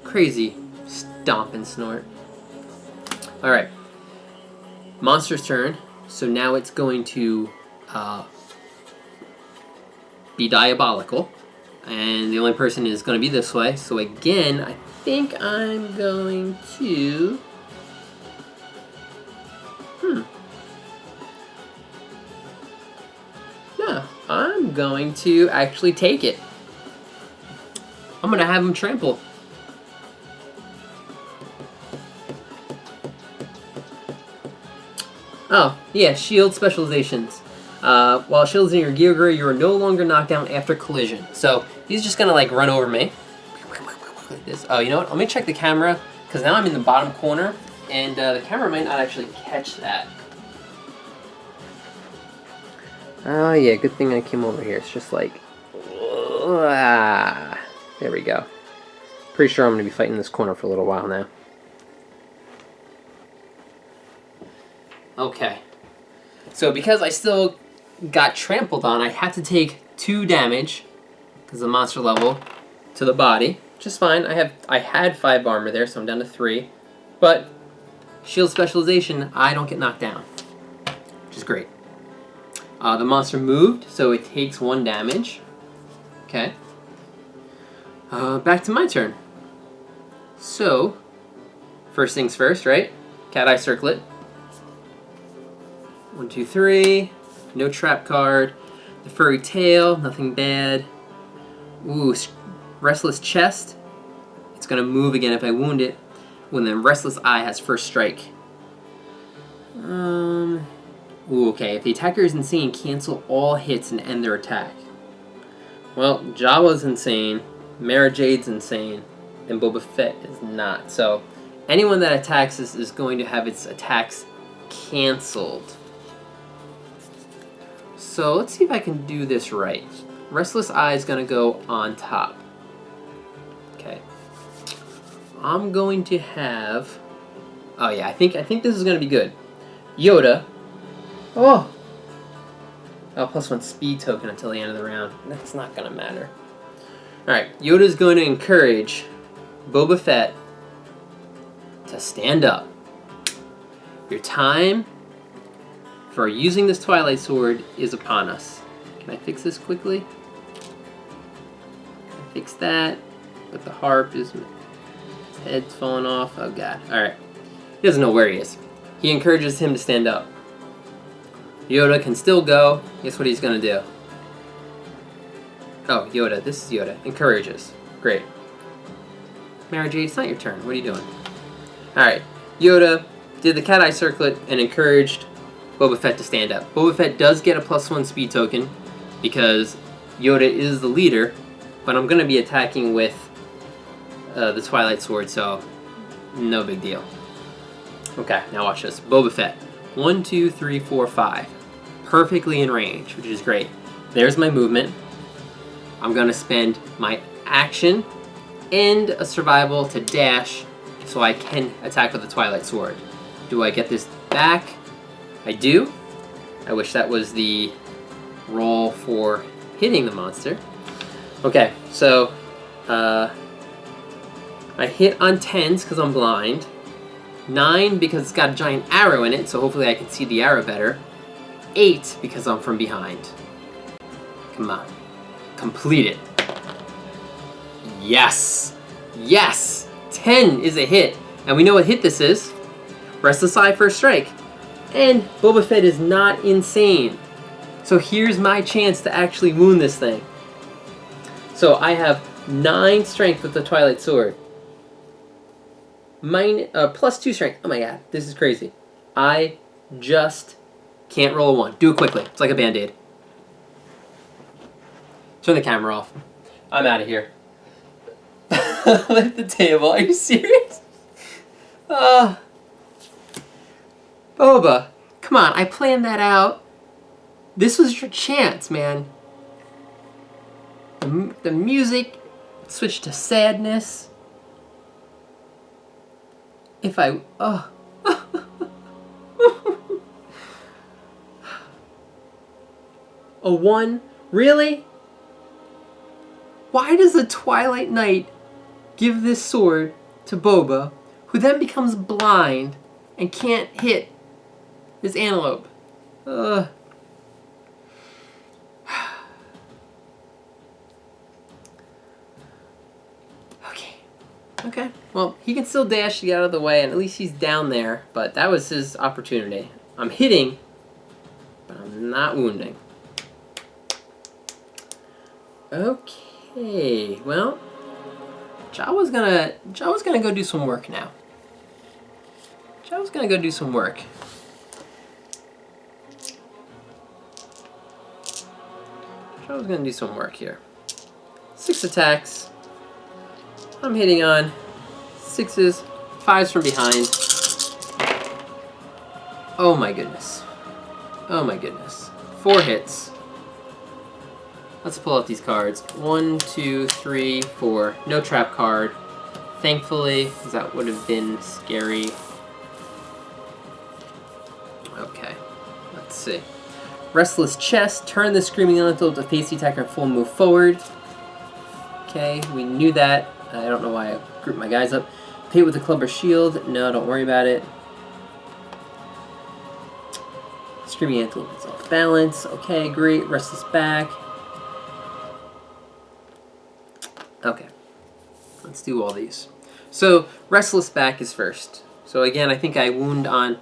Crazy Stomp and Snort. Alright. Monster's turn. So now it's going to be diabolical. And the only person is going to be this way. So again, I think I'm going to... No, I'm going to actually take it. I'm going to have him trample. Oh, yeah, shield specializations. While shield's in your gear grid, you are no longer knocked down after collision. So he's just going to like run over me. Like this. Oh, you know what? Let me check the camera, because now I'm in the bottom corner, and the camera might not actually catch that. Oh, yeah, good thing I came over here. It's just like... There we go. Pretty sure I'm going to be fighting this corner for a little while now. Okay. So because I still got trampled on, I have to take 2 damage, because of the monster level, to the body. Which is fine. I had 5 armor there, so I'm down to 3. But shield specialization, I don't get knocked down. Which is great. The monster moved, so it takes 1 damage. Okay. Back to my turn. So, first things first, right? Cat Eye Circlet. 1, 2, 3. No trap card. The Furry Tail, nothing bad. Ooh, Restless Chest. It's going to move again if I wound it. When the Restless Eye has first strike. Ooh, okay. If the attacker is insane, cancel all hits and end their attack. Well, Jawa's insane. Mara Jade's insane. And Boba Fett is not. So, anyone that attacks us is going to have its attacks canceled. So, let's see if I can do this right. Restless Eye is going to go on top. Okay. I'm going to have... Oh yeah, I think this is going to be good. Yoda. Oh! Oh, +1 speed token until the end of the round. That's not going to matter. Alright, Yoda's going to encourage Bobba Fett to stand up. Your time for using this Twilight Sword is upon us. Can I fix this quickly? Fix that. But the harp is... his head's falling off. Oh god. Alright. He doesn't know where he is. He encourages him to stand up. Yoda can still go. Guess what he's gonna do? Oh, Yoda. This is Yoda. Encourages. Great. Mara Jade, it's not your turn. What are you doing? Alright. Yoda did the cat eye circlet and encouraged Boba Fett to stand up. Boba Fett does get a +1 speed token because Yoda is the leader, but I'm going to be attacking with the Twilight Sword, so no big deal. Okay, now watch this. Boba Fett. 1, 2, 3, 4, 5. Perfectly in range, which is great. There's my movement. I'm going to spend my action and a survival to dash so I can attack with the Twilight Sword. Do I get this back? I do. I wish that was the roll for hitting the monster. Okay, so I hit on 10s because I'm blind. 9 because it's got a giant arrow in it, so hopefully I can see the arrow better. 8 because I'm from behind. Come on. Complete it. Yes! Yes! 10 is a hit. And we know what hit this is. Restless Eye first strike. And Boba Fett is not insane. So here's my chance to actually wound this thing. So I have 9 strength with the Twilight Sword. +2 strength. Oh my god, this is crazy. I just can't roll a 1. Do it quickly. It's like a band-aid. Turn the camera off. I'm out of here. Lift the table. Are you serious? Boba, come on. I planned that out. This was your chance, man. The music switched to sadness. If I... Oh. A 1? Really? Why does the Twilight Knight give this sword to Boba, who then becomes blind and can't hit this antelope? Okay. Okay. Well, he can still dash to get out of the way, and at least he's down there, but that was his opportunity. I'm hitting, but I'm not wounding. Okay, well, Jawa's gonna go do some work now. Jawa's gonna go do some work. Jawa's gonna do some work here. 6 attacks. I'm hitting on 6s, 5s from behind. Oh my goodness. Oh my goodness. 4 hits. Let's pull out these cards. 1, 2, 3, 4. No trap card. Thankfully, because that would have been scary. Okay, let's see. Restless Chest. Turn the Screaming Antelope to face the attacker and full move forward. Okay, we knew that. I don't know why I grouped my guys up. Hit with a club or shield. No, don't worry about it. Screaming Antelope is off balance. Okay, great. Restless back. Okay, let's do all these. So, Restless back is first. So again, I think I wound on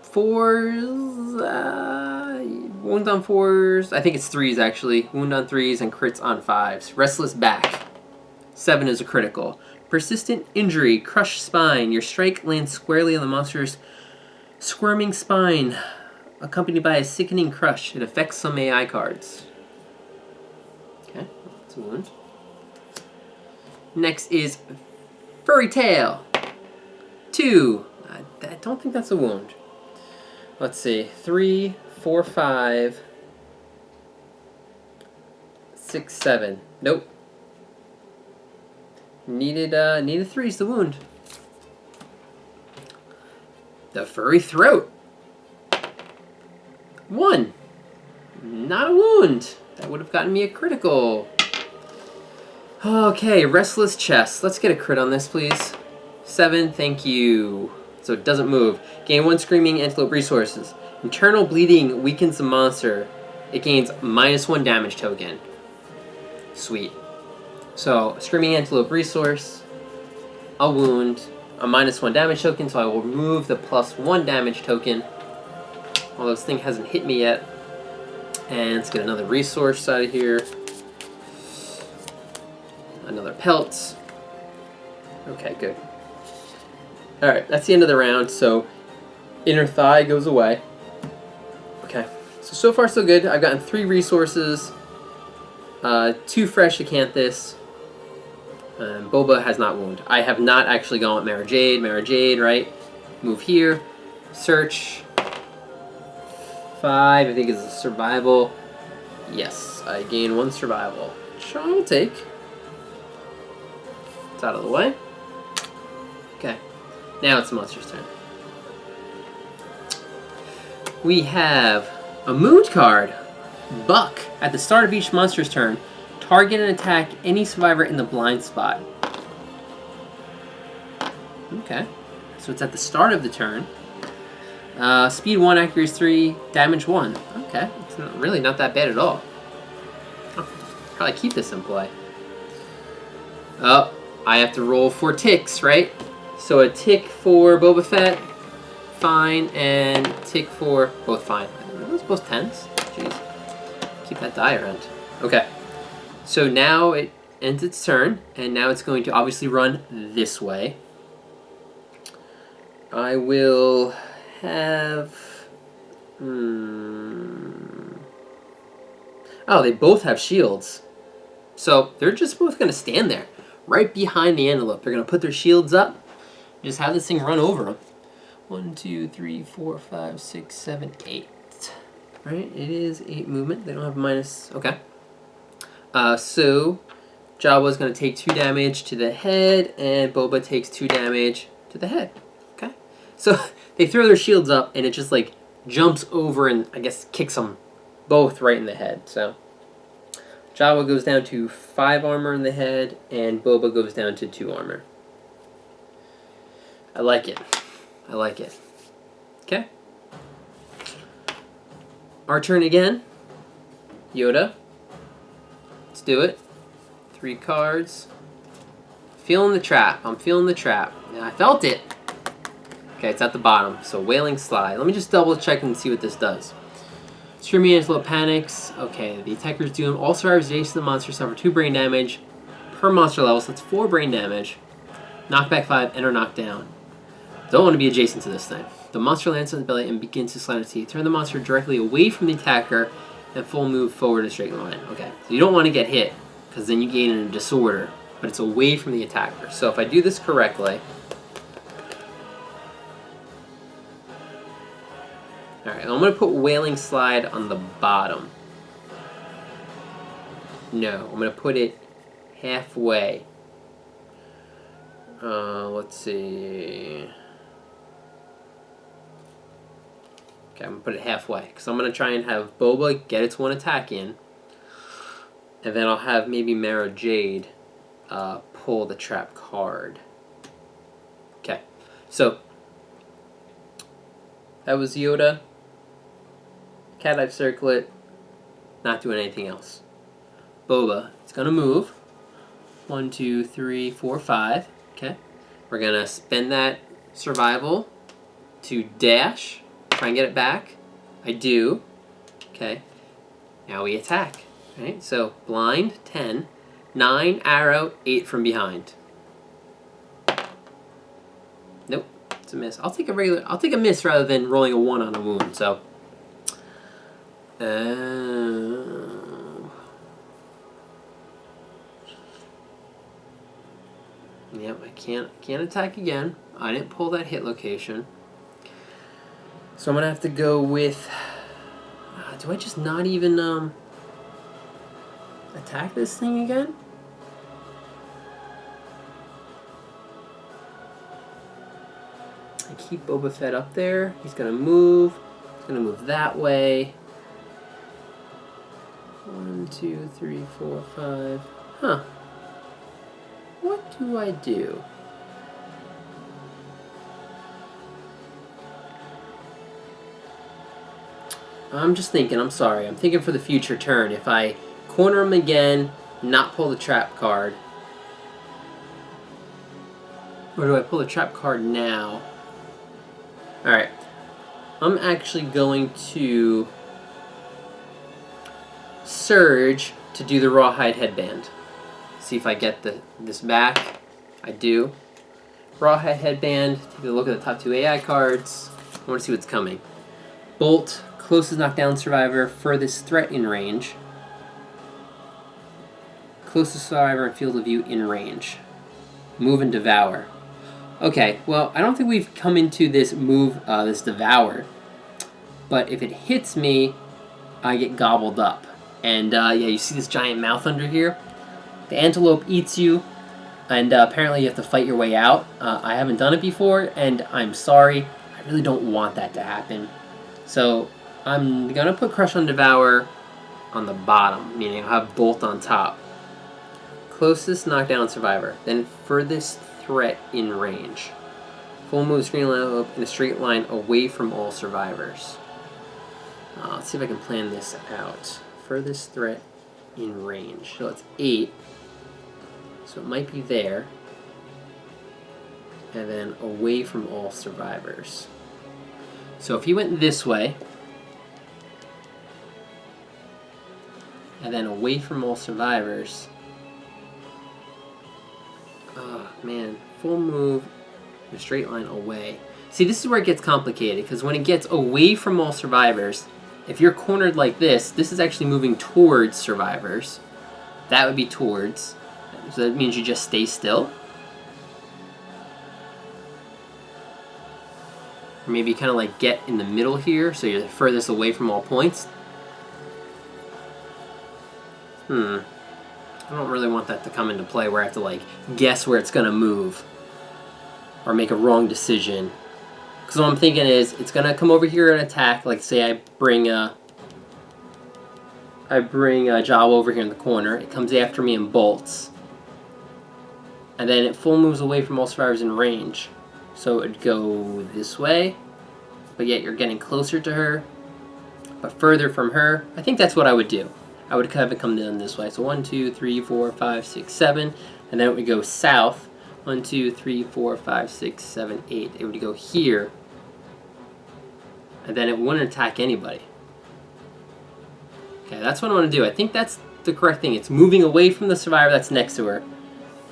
4s. Wound on 4s. I think it's 3s actually. Wound on 3s and crits on 5s. Restless back. 7 is a critical. Persistent injury. Crushed spine. Your strike lands squarely on the monster's squirming spine, accompanied by a sickening crush. It affects some AI cards. Okay, that's a wound. Next is Furry Tail. 2. I don't think that's a wound. Let's see. 3, 4, 5, 6, 7. Nope. Needed 3's the wound. The furry throat. 1. Not a wound. That would have gotten me a critical. Okay, restless chest. Let's get a crit on this, please. 7, thank you. So it doesn't move. Gain 1 Screaming Antelope resources. Internal bleeding weakens the monster. It gains -1 damage token. Sweet. So, Screaming Antelope resource, a wound, a -1 damage token, so I will remove the +1 damage token. Although this thing hasn't hit me yet. And let's get another resource out of here. Another pelt. Okay, good. Alright, that's the end of the round, so inner thigh goes away. Okay, so far so good. I've gotten 3 resources, 2 fresh acanthus. Boba has not wound. I have not actually gone with Mara Jade. Mara Jade, right? Move here. Search. 5, I think is a survival. Yes, I gain 1 survival. Which I will take. It's out of the way. Okay. Now it's the monster's turn. We have a mood card. Buck. At the start of each monster's turn, target and attack any survivor in the blind spot. Okay. So it's at the start of the turn. Speed 1, accuracy 3, damage 1. Okay. It's really not that bad at all. I'll probably keep this in play. Oh, I have to roll 4 ticks, right? So a tick for Boba Fett, fine, and tick for both fine. Are those both 10s? Jeez. Keep that die around. Okay. So now it ends its turn, and now it's going to obviously run this way. I will have... Oh, they both have shields. So they're just both going to stand there, right behind the antelope. They're going to put their shields up, just have this thing run over them. 1, 2, 3, 4, 5, 6, 7, 8. Right? It is 8 movement. They don't have minus... Okay. So Jawa's going to take 2 damage to the head, and Boba takes 2 damage to the head. Okay? So they throw their shields up, and it just, like, jumps over and, I guess, kicks them both right in the head. So Jawa goes down to 5 armor in the head, and Boba goes down to 2 armor. I like it. I like it. Okay? Our turn again. Yoda. Let's do it. 3 cards. Feeling the trap. I'm feeling the trap. Yeah, I felt it. Okay, it's at the bottom. So Wailing Slide. Let me just double check and see what this does. Screaming Antelope panics. Okay, the attacker's doom. All survivors adjacent to the monster suffer 2 brain damage per monster level, so that's 4 brain damage. Knockback 5 and are knocked down. Don't want to be adjacent to this thing. The monster lands on its belly and begins to slide its teeth. Turn the monster directly away from the attacker and full move forward in a straight line. Okay, so you don't want to get hit, because then you gain a disorder, but it's away from the attacker. So if I do this correctly... Alright, I'm going to put Wailing Slide on the bottom. No, I'm going to put it halfway. Let's see... Okay, I'm going to put it halfway, because I'm going to try and have Boba get its 1 attack in, and then I'll have maybe Mara Jade pull the trap card. Okay, so that was Yoda. Cat Eye Circlet, not doing anything else. Boba, it's going to move. 1, 2, 3, 4, 5. Okay, we're going to spend that survival to dash. Try and get it back. I do. Okay. Now we attack. Right? So blind 10, 9 arrow, 8 from behind. Nope, it's a miss. I'll take a miss rather than rolling a 1 on a wound. So. Yep, I can't attack again. I didn't pull that hit location. So I'm going to have to go with... do I just not even... attack this thing again? I keep Boba Fett up there. He's gonna move. He's gonna move that way. 1, 2, 3, 4, 5. Huh. What do I do? I'm just thinking, I'm sorry. I'm thinking for the future turn. If I corner him again, not pull the trap card. Or do I pull the trap card now? Alright. I'm actually going to surge to do the rawhide headband. See if I get this back. I do. Rawhide headband. Take a look at the top 2 AI cards. I want to see what's coming. Bolt, closest knockdown survivor, furthest threat in range. Closest survivor in field of view in range. Move and devour. Okay, well, I don't think we've come into this move, this devour. But if it hits me, I get gobbled up. And yeah, you see this giant mouth under here? The antelope eats you, and apparently you have to fight your way out. I haven't done it before, and I'm sorry. I really don't want that to happen. So I'm going to put Crush on Devour on the bottom, meaning I'll have Bolt on top. Closest knockdown survivor, then furthest threat in range. Full move Screaming Antelope in a straight line away from all survivors. Let's see if I can plan this out. Furthest threat in range. So it's 8. So it might be there. And then away from all survivors. So if he went this way, and then away from all survivors, oh man, full move in a straight line away. See, this is where it gets complicated, because when it gets away from all survivors, if you're cornered like this is actually moving towards survivors. That would be towards. So that means you just stay still. Or maybe kind of like get in the middle here, so you're furthest away from all points. I don't really want that to come into play where I have to like guess where it's going to move. Or make a wrong decision. Because what I'm thinking is, it's going to come over here and attack. Like say I bring Jawa over here in the corner. It comes after me and bolts. And then it full moves away from all survivors in range. So it would go this way. But yet you're getting closer to her. But further from her. I think that's what I would do. I would have it come down this way. So 1, 2, 3, 4, 5, 6, 7. And then it would go south. 1, 2, 3, 4, 5, 6, 7, 8. It would go here. And then it wouldn't attack anybody. Okay, that's what I want to do. I think that's the correct thing. It's moving away from the survivor that's next to her.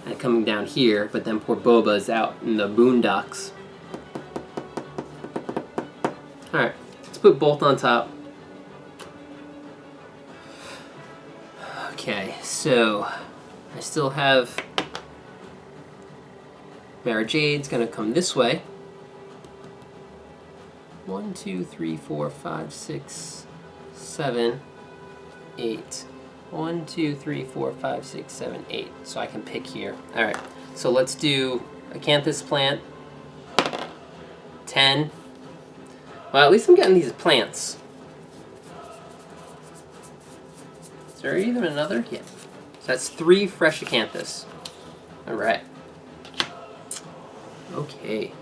And coming down here, but then poor Boba's out in the boondocks. Alright, let's put Bolt on top. Okay, so I still have Mara Jade's gonna come this way. 1, 2, 3, 4, 5, 6, 7, 8. 1, 2, 3, 4, 5, 6, 7, 8. So I can pick here. Alright, so let's do Acanthus plant. 10. Well, at least I'm getting these plants. Is there even another? Yeah. So that's 3 fresh Acanthus. Alright. Okay.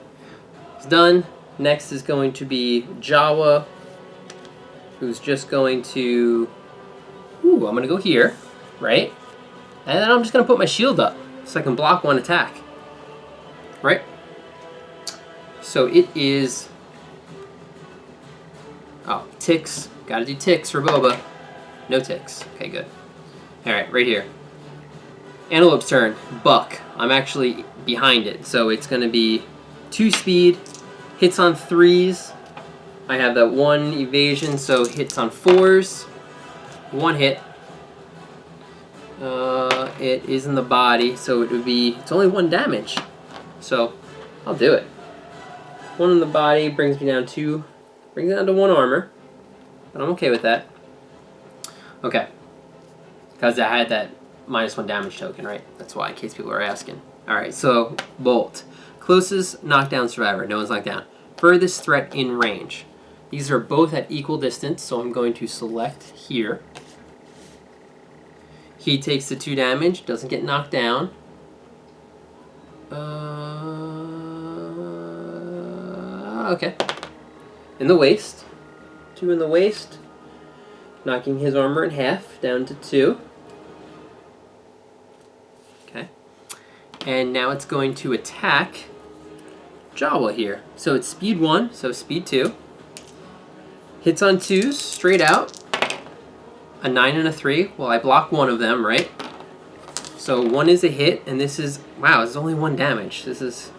It's done. Next is going to be Jawa, who's just going to... Ooh, I'm going to go here, right? And then I'm just going to put my shield up so I can block one attack. Right? So it is... Oh, ticks. Got to do ticks for Boba. No ticks. Okay, good. Alright, right here. Antelope's turn. Buck. I'm actually behind it. So it's going to be 2 speed. Hits on 3s. I have that 1 evasion, so hits on 4s. 1 hit. It is in the body, so it would be... It's only 1 damage. So, I'll do it. 1 in the body brings me down 2. Brings me down to 1 armor. But I'm okay with that. Okay. Because I had that -1 damage token, right? That's why, in case people are asking. Alright, so Bolt. Closest knockdown survivor. No one's knocked down. Furthest threat in range. These are both at equal distance, so I'm going to select here. He takes the 2 damage, doesn't get knocked down. Okay. In the waist. 2 in the waist. Knocking his armor in half, down to 2. Okay. And now it's going to attack Jawa here. So it's speed 1, so speed 2. Hits on 2s, straight out. A 9 and a 3. Well, I block one of them, right? So 1 is a hit, and this is... Wow, this is only 1 damage. This is...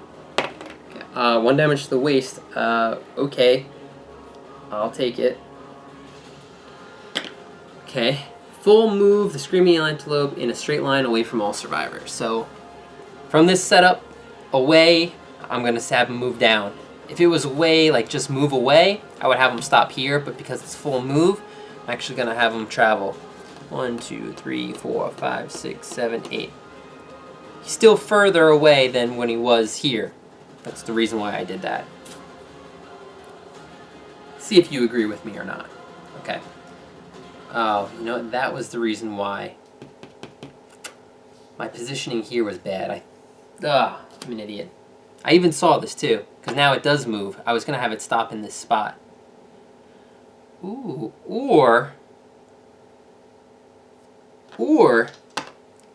1 damage to the waist. Okay. I'll take it. Okay. Full move the Screaming Antelope in a straight line away from all survivors. So, from this setup, away, I'm going to have him move down. If it was away, like just move away, I would have him stop here, but because it's full move, I'm actually going to have him travel. 1, 2, 3, 4, 5, 6, 7, 8. He's still further away than when he was here. That's the reason why I did that. See if you agree with me or not. Okay. Oh, you know, that was the reason why my positioning here was bad. I'm an idiot. I even saw this too, because now it does move. I was going to have it stop in this spot. Ooh, or,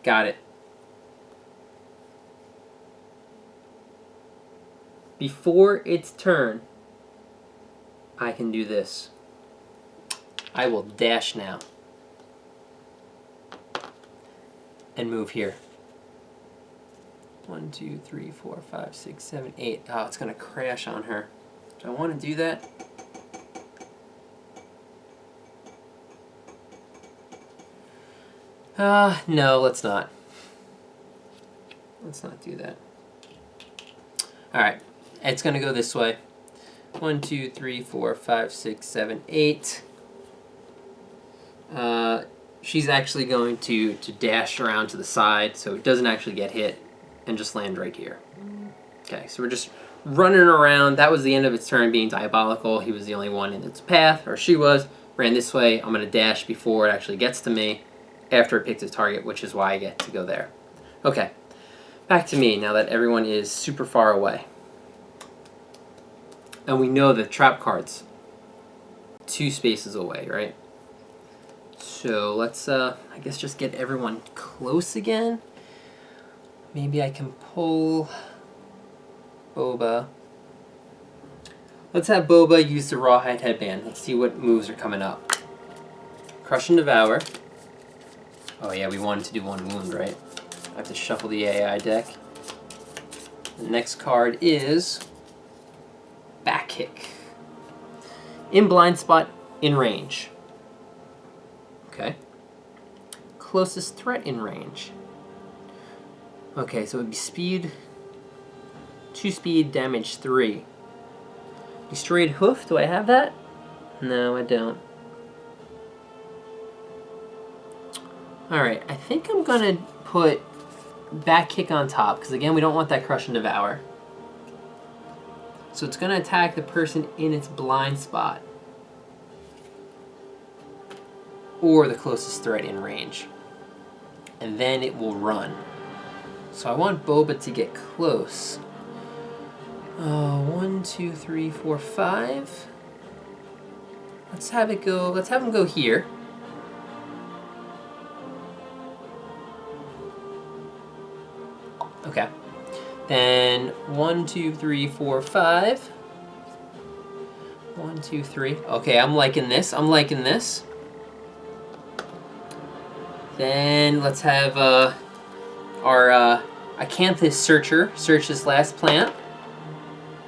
got it. Before its turn, I can do this. I will dash now. And move here. 1, 2, 3, 4, 5, 6, 7, 8. Oh, it's going to crash on her. Do I want to do that? No, let's not. Let's not do that. Alright, it's going to go this way. 1, 2, 3, 4, 5, 6, 7, 8. She's actually going to dash around to the side so it doesn't actually get hit and just land right here. Okay, so we're just running around. That was the end of its turn being diabolical. He was the only one in its path, or she was. Ran this way. I'm going to dash before it actually gets to me after it picks a target, which is why I get to go there. Okay, back to me now that everyone is super far away. And we know the trap card's 2 spaces away, right? So let's, I guess, just get everyone close again. Maybe I can pull Boba. Let's have Boba use the Rawhide Headband. Let's see what moves are coming up. Crush and Devour. Oh yeah, we wanted to do 1 wound, right? I have to shuffle the AI deck. The next card is Back Kick. In blind spot, in range. Okay. Closest threat in range. Okay, so it would be speed, 2 speed, damage 3. Destroyed Hoof, do I have that? No, I don't. Alright, I think I'm gonna put Back Kick on top, because again, we don't want that Crush and Devour. So it's gonna attack the person in its blind spot. Or the closest threat in range. And then it will run. So I want Boba to get close. 1, 2, 3, 4, 5. Let's have it go. Let's have him go here. Okay. Then 1, 2, 3, 4, 5. 1, 2, 3. Okay, I'm liking this. I'm liking this. Then let's have our Acanthus Searcher search this last plant.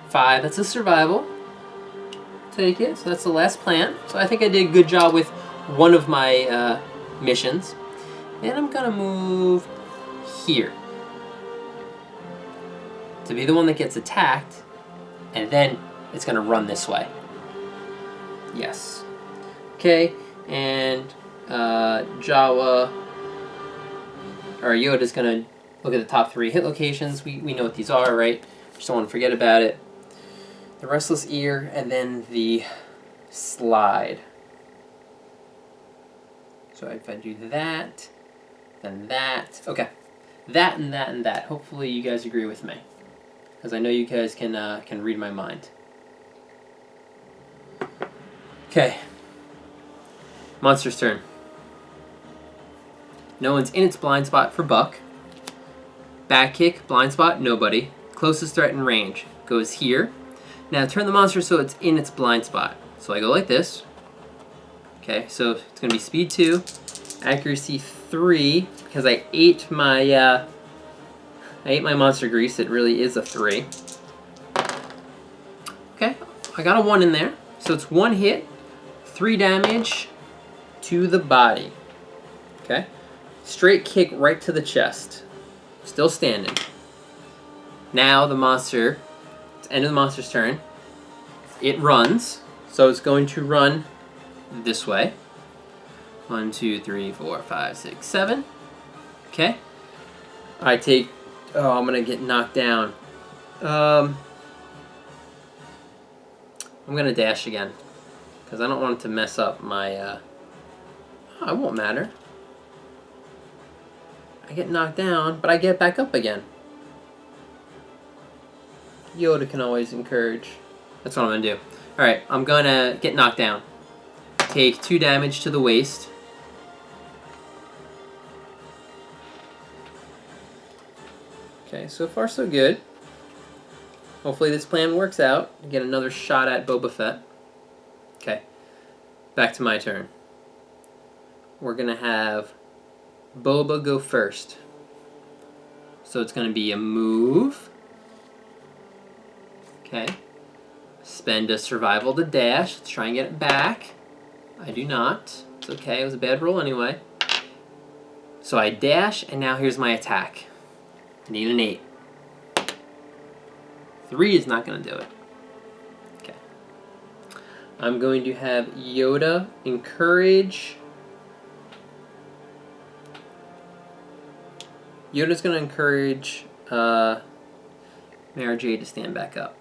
5, that's a survival. Take it, so that's the last plant. So I think I did a good job with one of my missions. And I'm gonna move here. To be the one that gets attacked, and then it's gonna run this way. Yes. Okay, and Jawa or Yoda's gonna look at the top 3 hit locations. We know what these are, right? Just don't want to forget about it. The Restless Ear, and then the Slide. So if I do that, then that. Okay. That and that and that. Hopefully you guys agree with me, because I know you guys can read my mind. Okay. Monster's turn. No one's in its blind spot for Buck. Back kick, blind spot, nobody. Closest threat in range goes here. Now turn the monster so it's in its blind spot. So I go like this. Okay, so it's going to be speed 2, accuracy 3, because I ate my monster grease. It really is a 3. Okay, I got a 1 in there. So it's 1 hit, 3 damage to the body. Okay, straight kick right to the chest. Still standing. Now the monster, it's the end of the monster's turn. It runs, so it's going to run this way. 1, 2, 3, 4, 5, 6, 7. Okay. I take. Oh, I'm gonna get knocked down. I'm gonna dash again, because I don't want it to mess up my. Oh, it won't matter. I get knocked down, but I get back up again. Yoda can always encourage. That's what I'm gonna do. Alright, I'm gonna get knocked down. Take 2 damage to the waist. Okay, so far so good. Hopefully this plan works out. Get another shot at Boba Fett. Okay, back to my turn. We're gonna have Boba go first. So it's gonna be a move. Okay. Spend a survival to dash. Let's try and get it back. I do not. It's okay. It was a bad roll anyway. So I dash, and now here's my attack. I need an 8. 3 is not going to do it. Okay. I'm going to have Yoda encourage. Yoda's going to encourage Mara Jade to stand back up.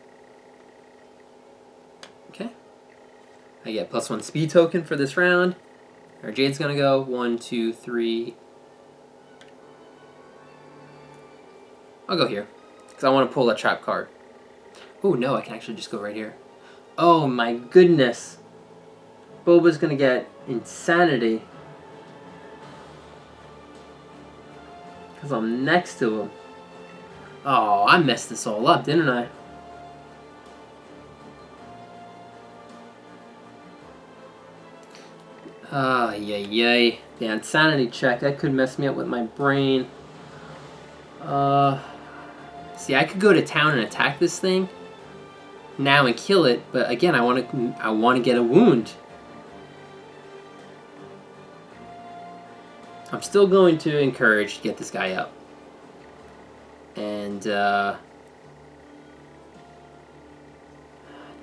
Okay. I get +1 speed token for this round. Mara Jade's going to go 1, 2, 3. I'll go here, because I want to pull a trap card. Oh, no, I can actually just go right here. Oh, my goodness. Boba's going to get insanity. Because I'm next to him. Oh, I messed this all up, didn't I? Ah, yay. The insanity check, that could mess me up with my brain. See, I could go to town and attack this thing now and kill it, but again, I want to get a wound. I'm still going to encourage to get this guy up. And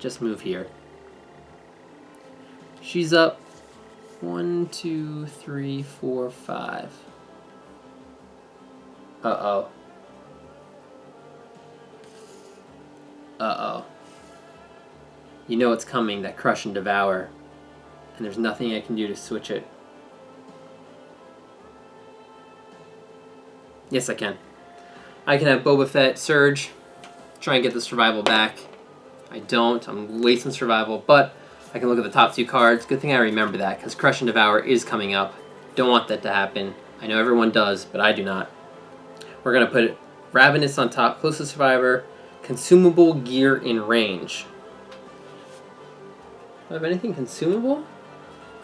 just move here. She's up 1, 2, 3, 4, 5. Uh-oh. Uh-oh. You know it's coming, that crush and devour. And there's nothing I can do to switch it. Yes, I can. I can have Boba Fett surge, try and get the survival back. I don't. I'm wasting survival, but I can look at the top 2 cards. Good thing I remember that, because Crush and Devour is coming up. Don't want that to happen. I know everyone does, but I do not. We're going to put Ravenous on top, closest survivor, consumable gear in range. Do I have anything consumable?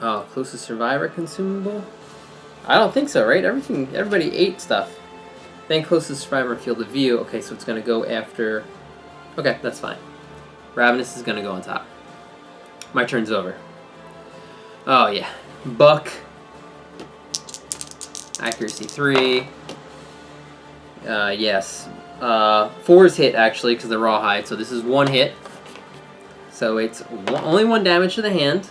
Oh, closest survivor consumable? I don't think so, right? Everybody ate stuff. Then closest survivor field of view. Okay, so it's going to go after... Okay, that's fine. Ravenous is going to go on top. My turn's over. Oh, yeah. Buck. Accuracy 3. Yes. 4's hit, actually, because they're rawhide. So this is 1 hit. So it's only 1 damage to the hand.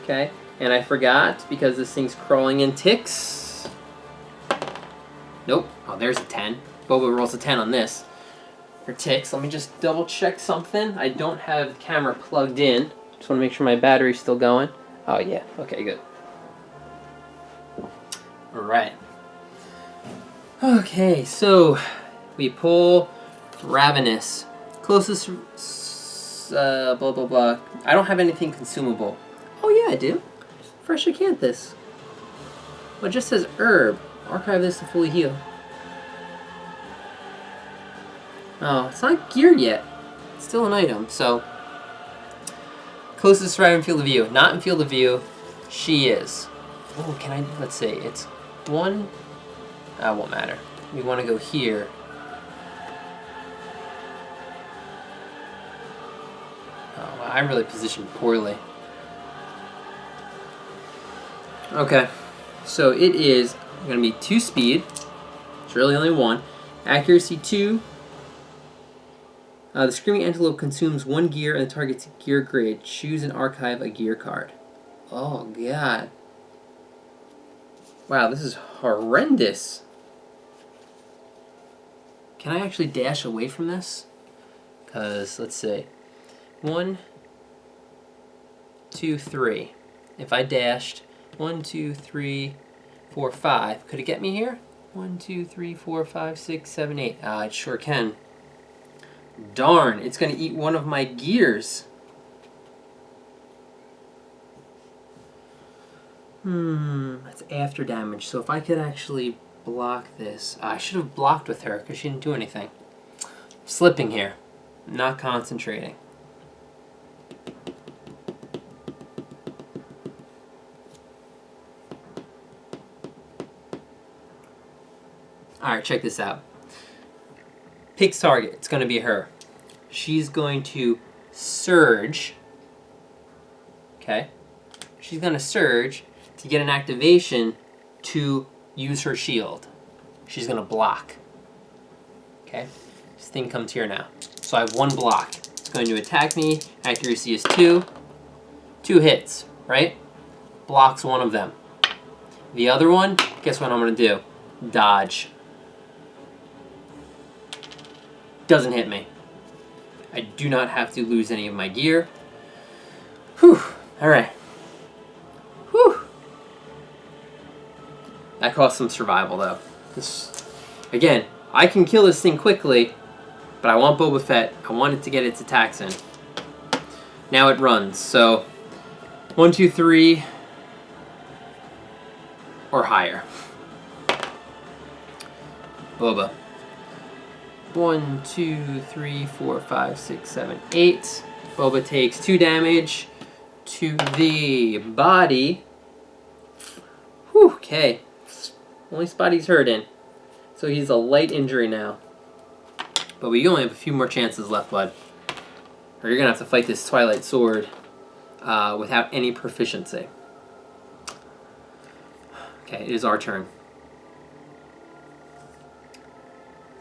Okay. And I forgot, because this thing's crawling in ticks. Nope. Oh, there's a 10. Boba rolls a 10 on this. For ticks. Let me just double check something. I don't have the camera plugged in. Just want to make sure my battery's still going. Oh, yeah. Okay, good. Alright. Okay, so we pull Ravenous. Closest, blah, blah, blah. I don't have anything consumable. Oh, yeah, I do. Fresh Acanthus. Well, it just says herb. Archive this to fully heal. Oh, it's not geared yet. It's still an item, so. Closest surviving field of view. Not in field of view. She is. Oh, can I? Let's see. It's one. That won't matter. We want to go here. Oh, wow, I'm really positioned poorly. Okay. So it is going to be 2 speed. It's really only 1. Accuracy 2. The Screaming Antelope consumes 1 gear and the target's gear grade. Choose and archive a gear card. Oh, God. Wow, this is horrendous. Can I actually dash away from this? Because, let's see. 1, 2, 3. If I dashed 1, 2, 3, 4, 5. Could it get me here? 1, 2, 3, 4, 5, 6, 7, 8. Ah, it sure can. Darn, it's going to eat one of my gears. That's after damage. So if I could actually block this. I should have blocked with her because she didn't do anything. I'm slipping here. I'm not concentrating. Alright, check this out. Pick's target. It's going to be her. She's going to surge. Okay? She's going to surge to get an activation to use her shield. She's going to block. Okay? This thing comes here now. So I have 1 block. It's going to attack me. Accuracy is 2. 2 hits, right? Blocks 1 of them. The other one, guess what I'm going to do? Dodge. Doesn't hit me. I do not have to lose any of my gear. Whew. Alright. Whew. That cost some survival, though. Again, I can kill this thing quickly, but I want Boba Fett. I want it to get its attacks in. Now it runs, so 1, 2, 3, or higher. Boba. 1, 2, 3, 4, 5, 6, 7, 8. Boba takes 2 damage to the body. Whew, okay. Only spot he's hurt in. So he's a light injury now. But we only have a few more chances left, bud. Or you're going to have to fight this Twilight Sword without any proficiency. Okay, it is our turn.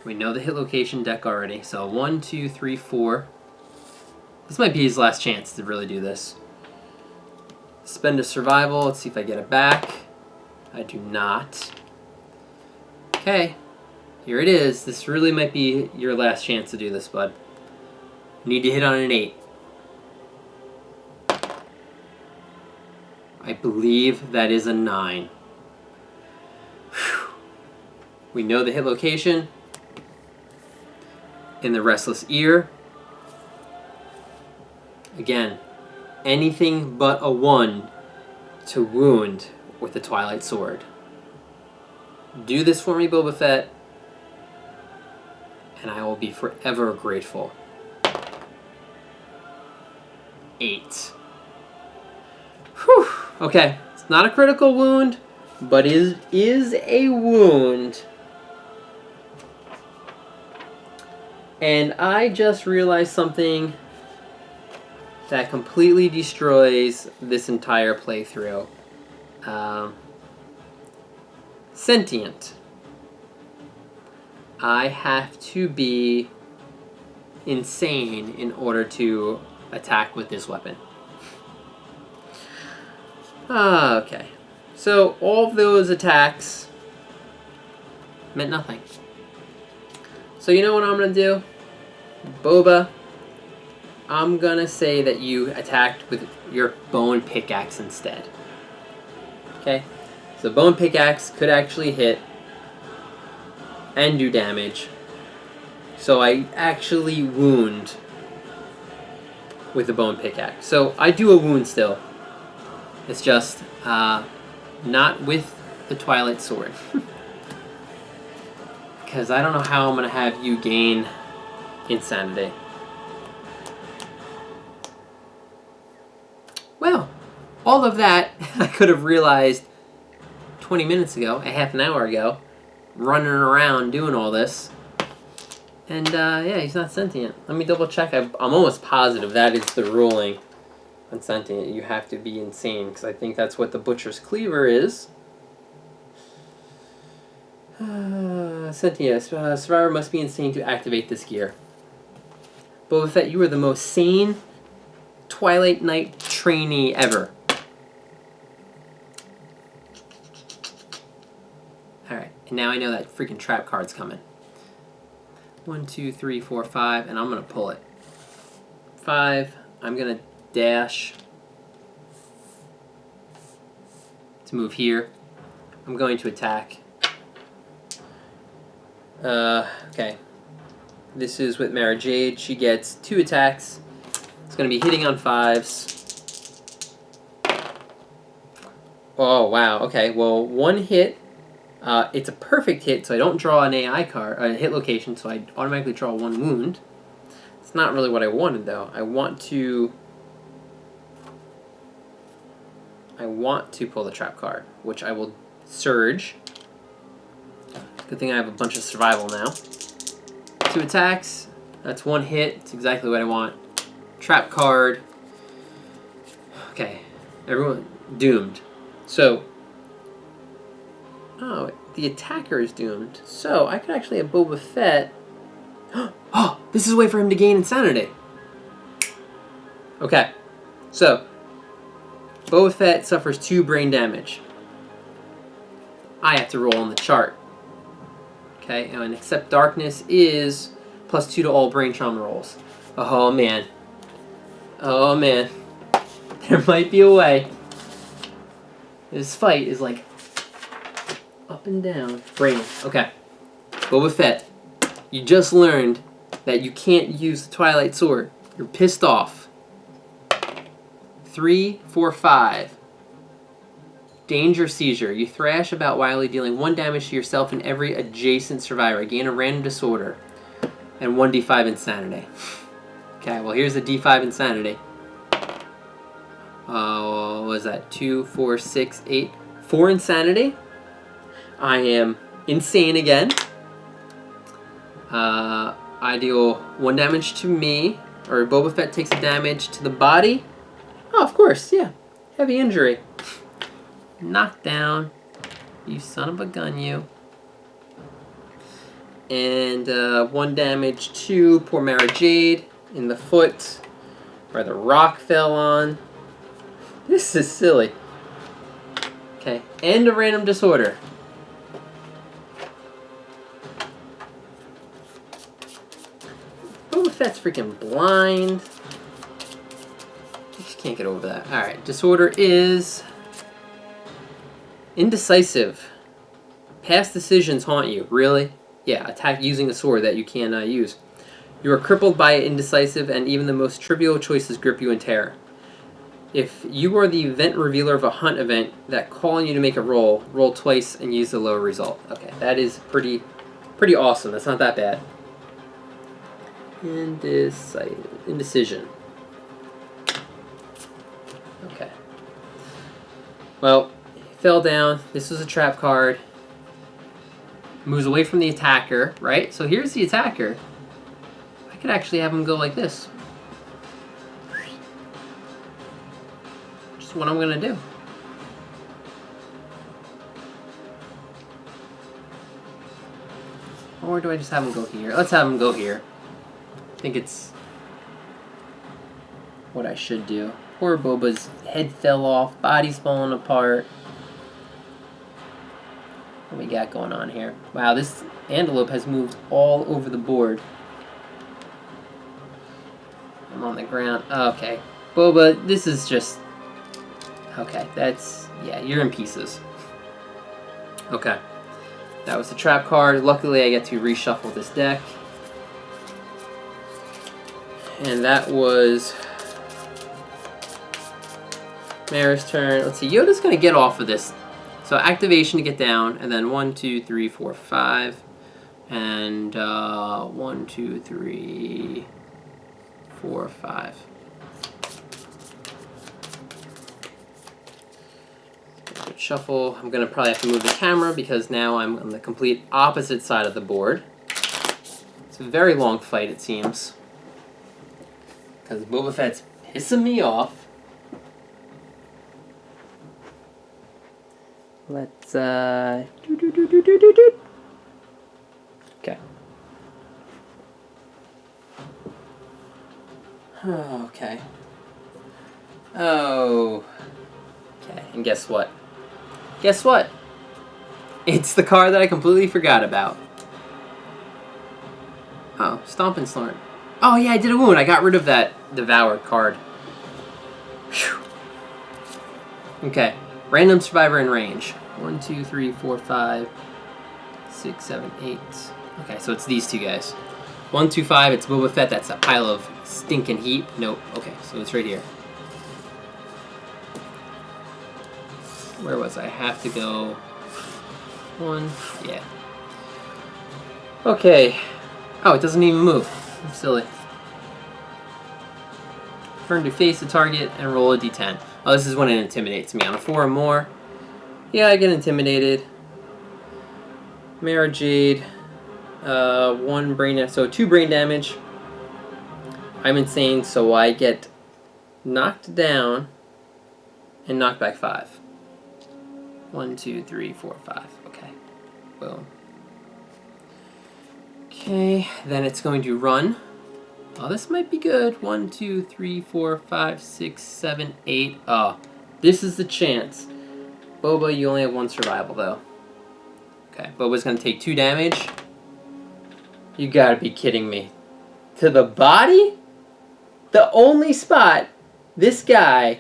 We know the hit location deck already. So 1, 2, 3, 4. This might be his last chance to really do this. Spend a survival. Let's see if I get it back. I do not. Okay. Here it is. This really might be your last chance to do this, bud. Need to hit on an 8. I believe that is a 9. Whew. We know the hit location. In the Restless Ear. Again, anything but a 1 to wound with the Twilight Sword. Do this for me, Boba Fett, and I will be forever grateful. 8. Whew. Okay, it's not a critical wound, but it is a wound. And I just realized something that completely destroys this entire playthrough. Sentient. I have to be insane in order to attack with this weapon. Okay. So all of those attacks Meant nothing. So you know what I'm going to do? Boba, I'm going to say that you attacked with your bone pickaxe instead. Okay? So bone pickaxe could actually hit and do damage. So I actually wound with the bone pickaxe. So I do a wound still. It's just not with the Twilight Sword. Because I don't know how I'm going to have you gain insanity. Well, all of that I could have realized 20 minutes ago, a half an hour ago, running around doing all this. And yeah, he's not sentient. Let me double check. I'm almost positive that is the ruling on sentient. You have to be insane, because I think that's what the Butcher's Cleaver is. Sentient. Survivor must be insane to activate this gear. Boba Fett, you are the most sane Twilight Knight trainee ever. Alright, and now I know that freaking trap card's coming. 1, 2, 3, 4, 5, and I'm going to pull it. 5, I'm going to dash to move here. I'm going to attack. Okay. This is with Mara Jade. She gets 2 attacks. It's going to be hitting on 5s. Oh, wow. Okay, well, 1 hit. It's a perfect hit, so I don't draw an AI card, a hit location, so I automatically draw 1 wound. It's not really what I wanted, though. I want to pull the trap card, which I will surge. Good thing I have a bunch of survival now. 2 attacks. That's 1 hit. It's exactly what I want. Trap card. Okay. Everyone doomed. So, oh, the attacker is doomed. So, I could actually have Boba Fett. Oh, this is a way for him to gain insanity. Okay. So, Boba Fett suffers 2 brain damage. I have to roll on the chart. Okay, and Accept Darkness is +2 to all brain trauma rolls. Oh, man. Oh, man. There might be a way. This fight is like up and down. Brain. Okay. Boba Fett, you just learned that you can't use the Twilight Sword. You're pissed off. 3, 4, 5. Danger Seizure. You thrash about wildly, dealing 1 damage to yourself and every adjacent survivor. Gain a random disorder. And 1d5 insanity. Okay, well here's the d5 insanity. What was that? 2, 4, 6, 8. 4 insanity. I am insane again. I deal 1 damage to me. Or Boba Fett takes a damage to the body. Oh, of course, yeah. Heavy injury. Knocked down. You son of a gun, you. And 1 damage to poor Mara Jade in the foot where the rock fell on. This is silly. Okay, and a random disorder. Boba Fett's freaking blind. I just can't get over that. Alright, disorder is indecisive. Past decisions haunt you. Really? Yeah, attack using a sword that you cannot use. You are crippled by indecisive, and even the most trivial choices grip you in terror. If you are the event revealer of a hunt event that call on you to make a roll, roll twice and use the lower result. Okay, that is pretty awesome. That's not that bad. Indecision. Okay. Well, he fell down. This was a trap card. Moves away from the attacker, right? So here's the attacker. I could actually have him go like this. Just what I'm gonna do. Or do I just have him go here? Let's have him go here. I think it's what I should do. Poor Boba's head fell off, body's falling apart. Let me got going on here? Wow, this antelope has moved all over the board. I'm on the ground. Okay. Boba, this is just... Okay, that's... Yeah, you're in pieces. Okay. That was the trap card. Luckily, I get to reshuffle this deck. And that was... Mara's turn. Let's see, Yoda's going to get off of this. So activation to get down, and then 1, 2, 3, 4, 5. And 1, 2, 3, 4, 5. Good shuffle. I'm going to probably have to move the camera because now I'm on the complete opposite side of the board. It's a very long fight, it seems. Because Boba Fett's pissing me off. Let's, Okay. Okay. Oh. Okay, and guess what? Guess what? It's the card that I completely forgot about. Oh, Stomp and Slurn. Oh yeah, I did a wound. I got rid of that Devoured card. Whew. Okay. Random survivor in range. 1, 2, 3, 4, 5, 6, 7, 8. Okay, so it's these two guys. 1, 2, 5, it's Boba Fett. That's a pile of stinking heat. Nope. Okay, so it's right here. Where was I? I have to go 1. Yeah. Okay. Oh, it doesn't even move. I'm silly. Turn to face the target and roll a d10. Oh, this is when it intimidates me. On a 4 or more, yeah, I get intimidated. Mara Jade, 1 brain damage, so 2 brain damage. I'm insane, so I get knocked down and knocked back 5. 1, 2, 3, 4, 5. Okay, boom. Okay, then it's going to run. Oh, this might be good. 1, 2, 3, 4, 5, 6, 7, 8. Oh, this is the chance. Boba, you only have 1 survival, though. Okay, Boba's going to take 2 damage. You gotta be kidding me. To the body? The only spot this guy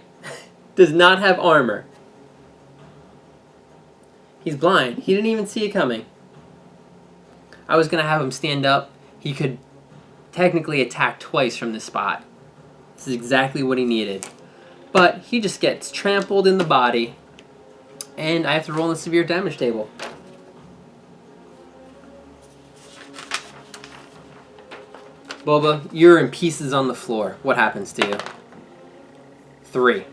does not have armor. He's blind. He didn't even see it coming. I was going to have him stand up. He could technically attack twice from this spot. This is exactly what he needed. But he just gets trampled in the body. And I have to roll in the severe damage table. Boba, you're in pieces on the floor. What happens to you? 3.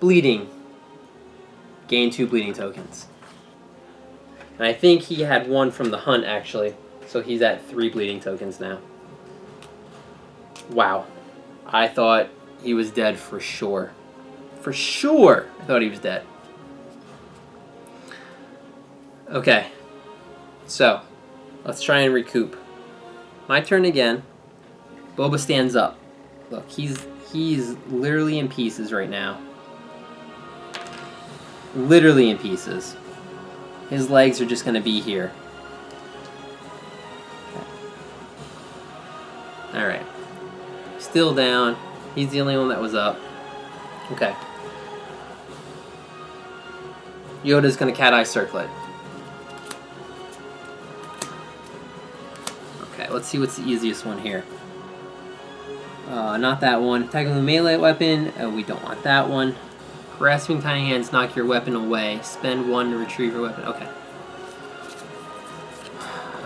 Bleeding. Gain 2 bleeding tokens. And I think he had 1 from the hunt, actually. So he's at 3 bleeding tokens now. Wow. I thought he was dead for sure. For sure, I thought he was dead. Okay. So, let's try and recoup. My turn again. Boba stands up. Look, he's literally in pieces right now. Literally in pieces. His legs are just going to be here. Okay. Alright. Still down. He's the only one that was up. Okay. Yoda's going to Cat Eye Circlet. Okay, let's see what's the easiest one here. Not that one. Attacking with melee weapon. We don't want that one. Grasping tiny hands, knock your weapon away. Spend 1 to retrieve your weapon. Okay.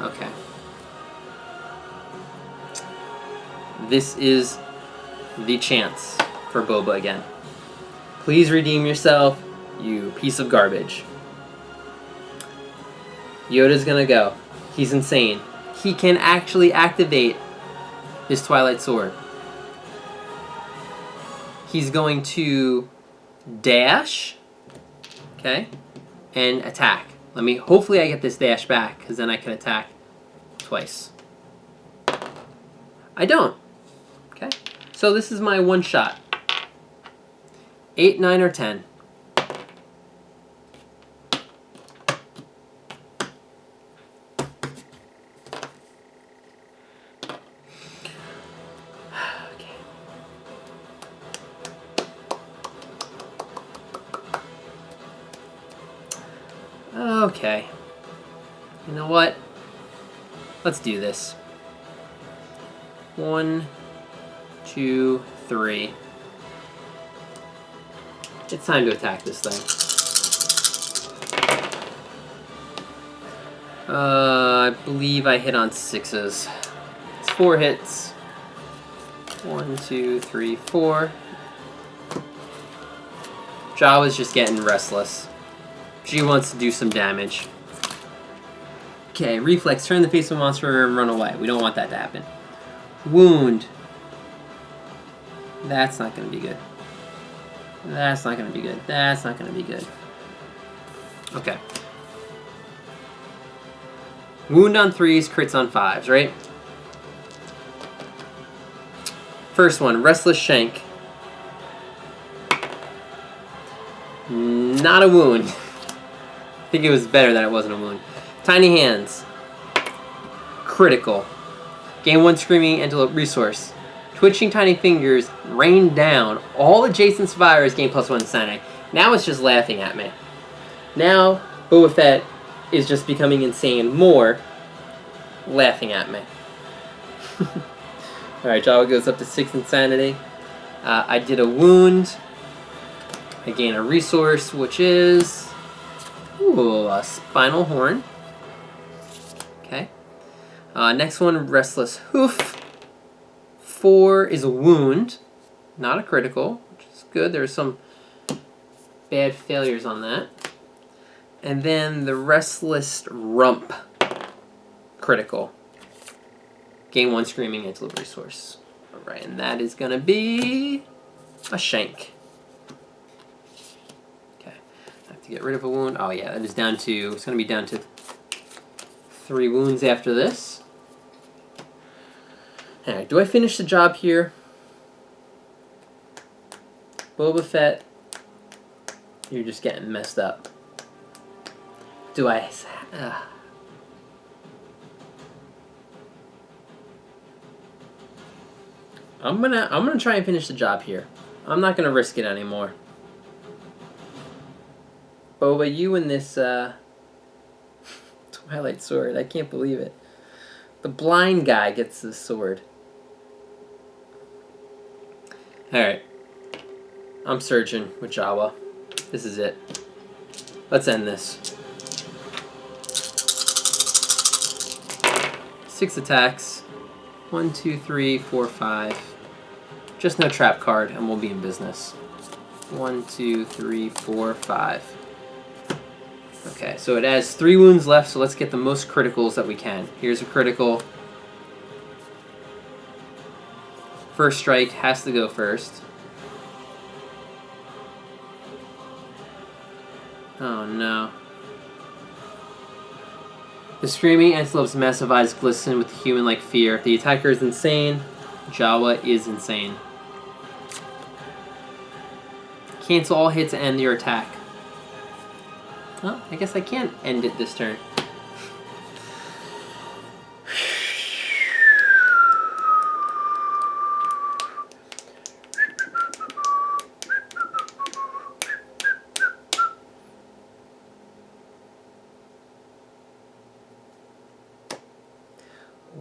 Okay. This is the chance for Boba again. Please redeem yourself, you piece of garbage. Yoda's gonna go. He's insane. He can actually activate his Twilight Sword. He's going to dash, okay, and attack. Hopefully I get this dash back, because then I can attack twice. I don't. Okay, so this is my 1 shot. 8, 9, or 10. Okay. You know what? Let's do this. 1, 2, 3. It's time to attack this thing. I believe I hit on 6s. It's 4 hits. 1, 2, 3, 4. Jawa's just getting restless. She wants to do some damage. Okay, reflex. Turn the face of a monster and run away. We don't want that to happen. Wound. That's not going to be good. That's not going to be good. That's not going to be good. Okay. Wound on 3s, crits on 5s, right? First one, Restless Shank. Not a wound. I think it was better that it wasn't a wound. Tiny Hands. Critical. Gain 1 Screaming Antelope resource. Twitching Tiny Fingers rain down. All adjacent survivors gain +1 insanity. Now it's just laughing at me. Now Boba Fett is just becoming insane more, laughing at me. Alright, Jawa goes up to 6 insanity. I did a wound. I gain a resource, which is a spinal horn. Okay. Next one, Restless Hoof. 4 is a wound, not a critical, which is good. There's some bad failures on that. And then the Restless Rump. Critical. Gain 1 Screaming Antelope resource. Alright, and that is going to be a shank. Okay. I have to get rid of a wound. Oh yeah, that is down to, it's going to be down to 3 wounds after this. Alright, do I finish the job here? Boba Fett, you're just getting messed up. Do I... I'm gonna try and finish the job here. I'm not gonna risk it anymore. Boba, you and this Twilight Sword, I can't believe it. The blind guy gets the sword. Alright. I'm surging with Jawa. This is it. Let's end this. 6 attacks. 1, 2, 3, 4, 5. Just no trap card, and we'll be in business. 1, 2, 3, 4, 5. Okay, so it has 3 wounds left, so let's get the most criticals that we can. Here's a critical. First strike has to go first. Oh no. The Screaming Antelope's massive eyes glisten with human-like fear. If the attacker is insane, Jawa is insane. Cancel all hits and end your attack. Well, I guess I can't end it this turn.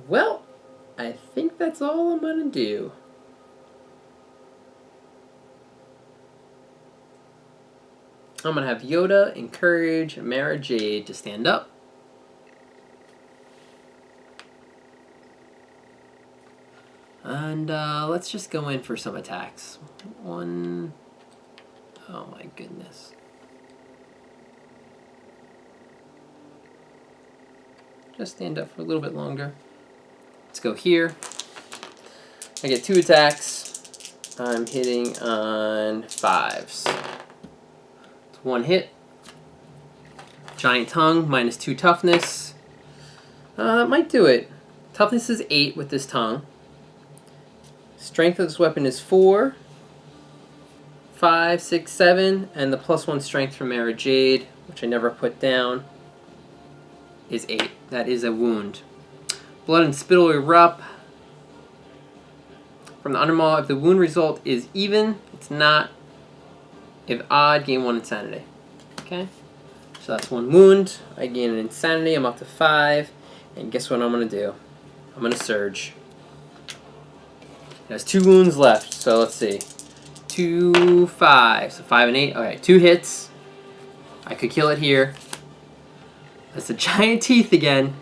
Well, I think that's all I'm gonna do. I'm gonna have Yoda encourage Mara Jade to stand up. And let's just go in for some attacks. 1. Oh my goodness. Just stand up for a little bit longer. Let's go here. I get 2 attacks. I'm hitting on 5s. It's 1 hit. Giant tongue, -2 toughness. That might do it. Toughness is 8 with this tongue. Strength of this weapon is 4, 5, 6, 7, and the +1 strength from Mara Jade, which I never put down, is 8. That is a wound. Blood and spittle erupt from the undermaw. If the wound result is even, it's not. If odd, gain 1 insanity. Okay? So that's 1 wound. I gain an insanity. I'm up to 5. And guess what I'm going to do? I'm going to surge. There's 2 wounds left. So let's see. 2, 5. So 5 and 8. Okay, 2 hits. I could kill it here. That's the giant teeth again.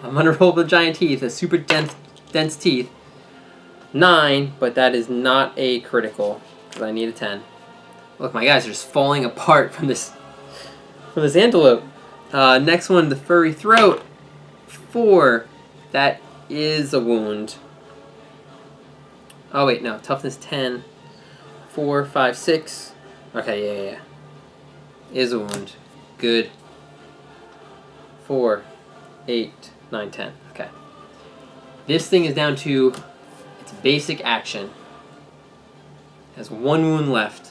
I'm going to roll the giant teeth. A super dense teeth. 9, but that is not a critical. Because I need a 10. Look, my guys are just falling apart from this antelope. Next one, the furry throat. 4. That is a wound. Oh wait, no. Toughness 10. 4, 5, 6. Okay, yeah. Is a wound. Good. 4, 8, 9, 10. Okay. This thing is down to its basic action. Has 1 wound left.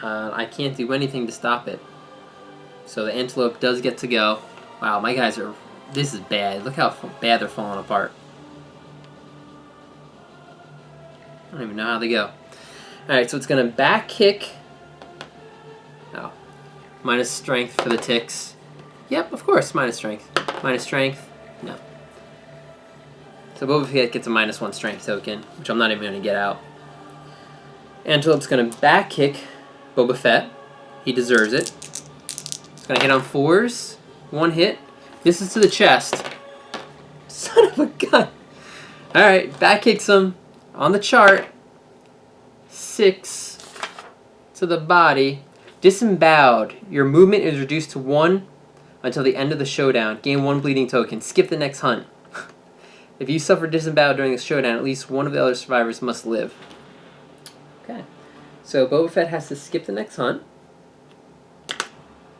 I can't do anything to stop it. So the antelope does get to go. Wow, my guys are... This is bad. Look how bad they're falling apart. I don't even know how they go. Alright, so it's going to back kick. Oh. Minus strength for the ticks. Yep, of course, minus strength. Minus strength. No. So Bobba Fett gets a -1 strength token, which I'm not even going to get out. Antelope's going to back kick Bobba Fett. He deserves it. It's going to hit on 4s. 1 hit. This is to the chest. Son of a gun. Alright, back kicks him on the chart. 6 to the body. Disemboweled. Your movement is reduced to 1 until the end of the showdown. Gain 1 bleeding token. Skip the next hunt. If you suffer disemboweled during the showdown, at least one of the other survivors must live. Okay. So Bobba Fett has to skip the next hunt.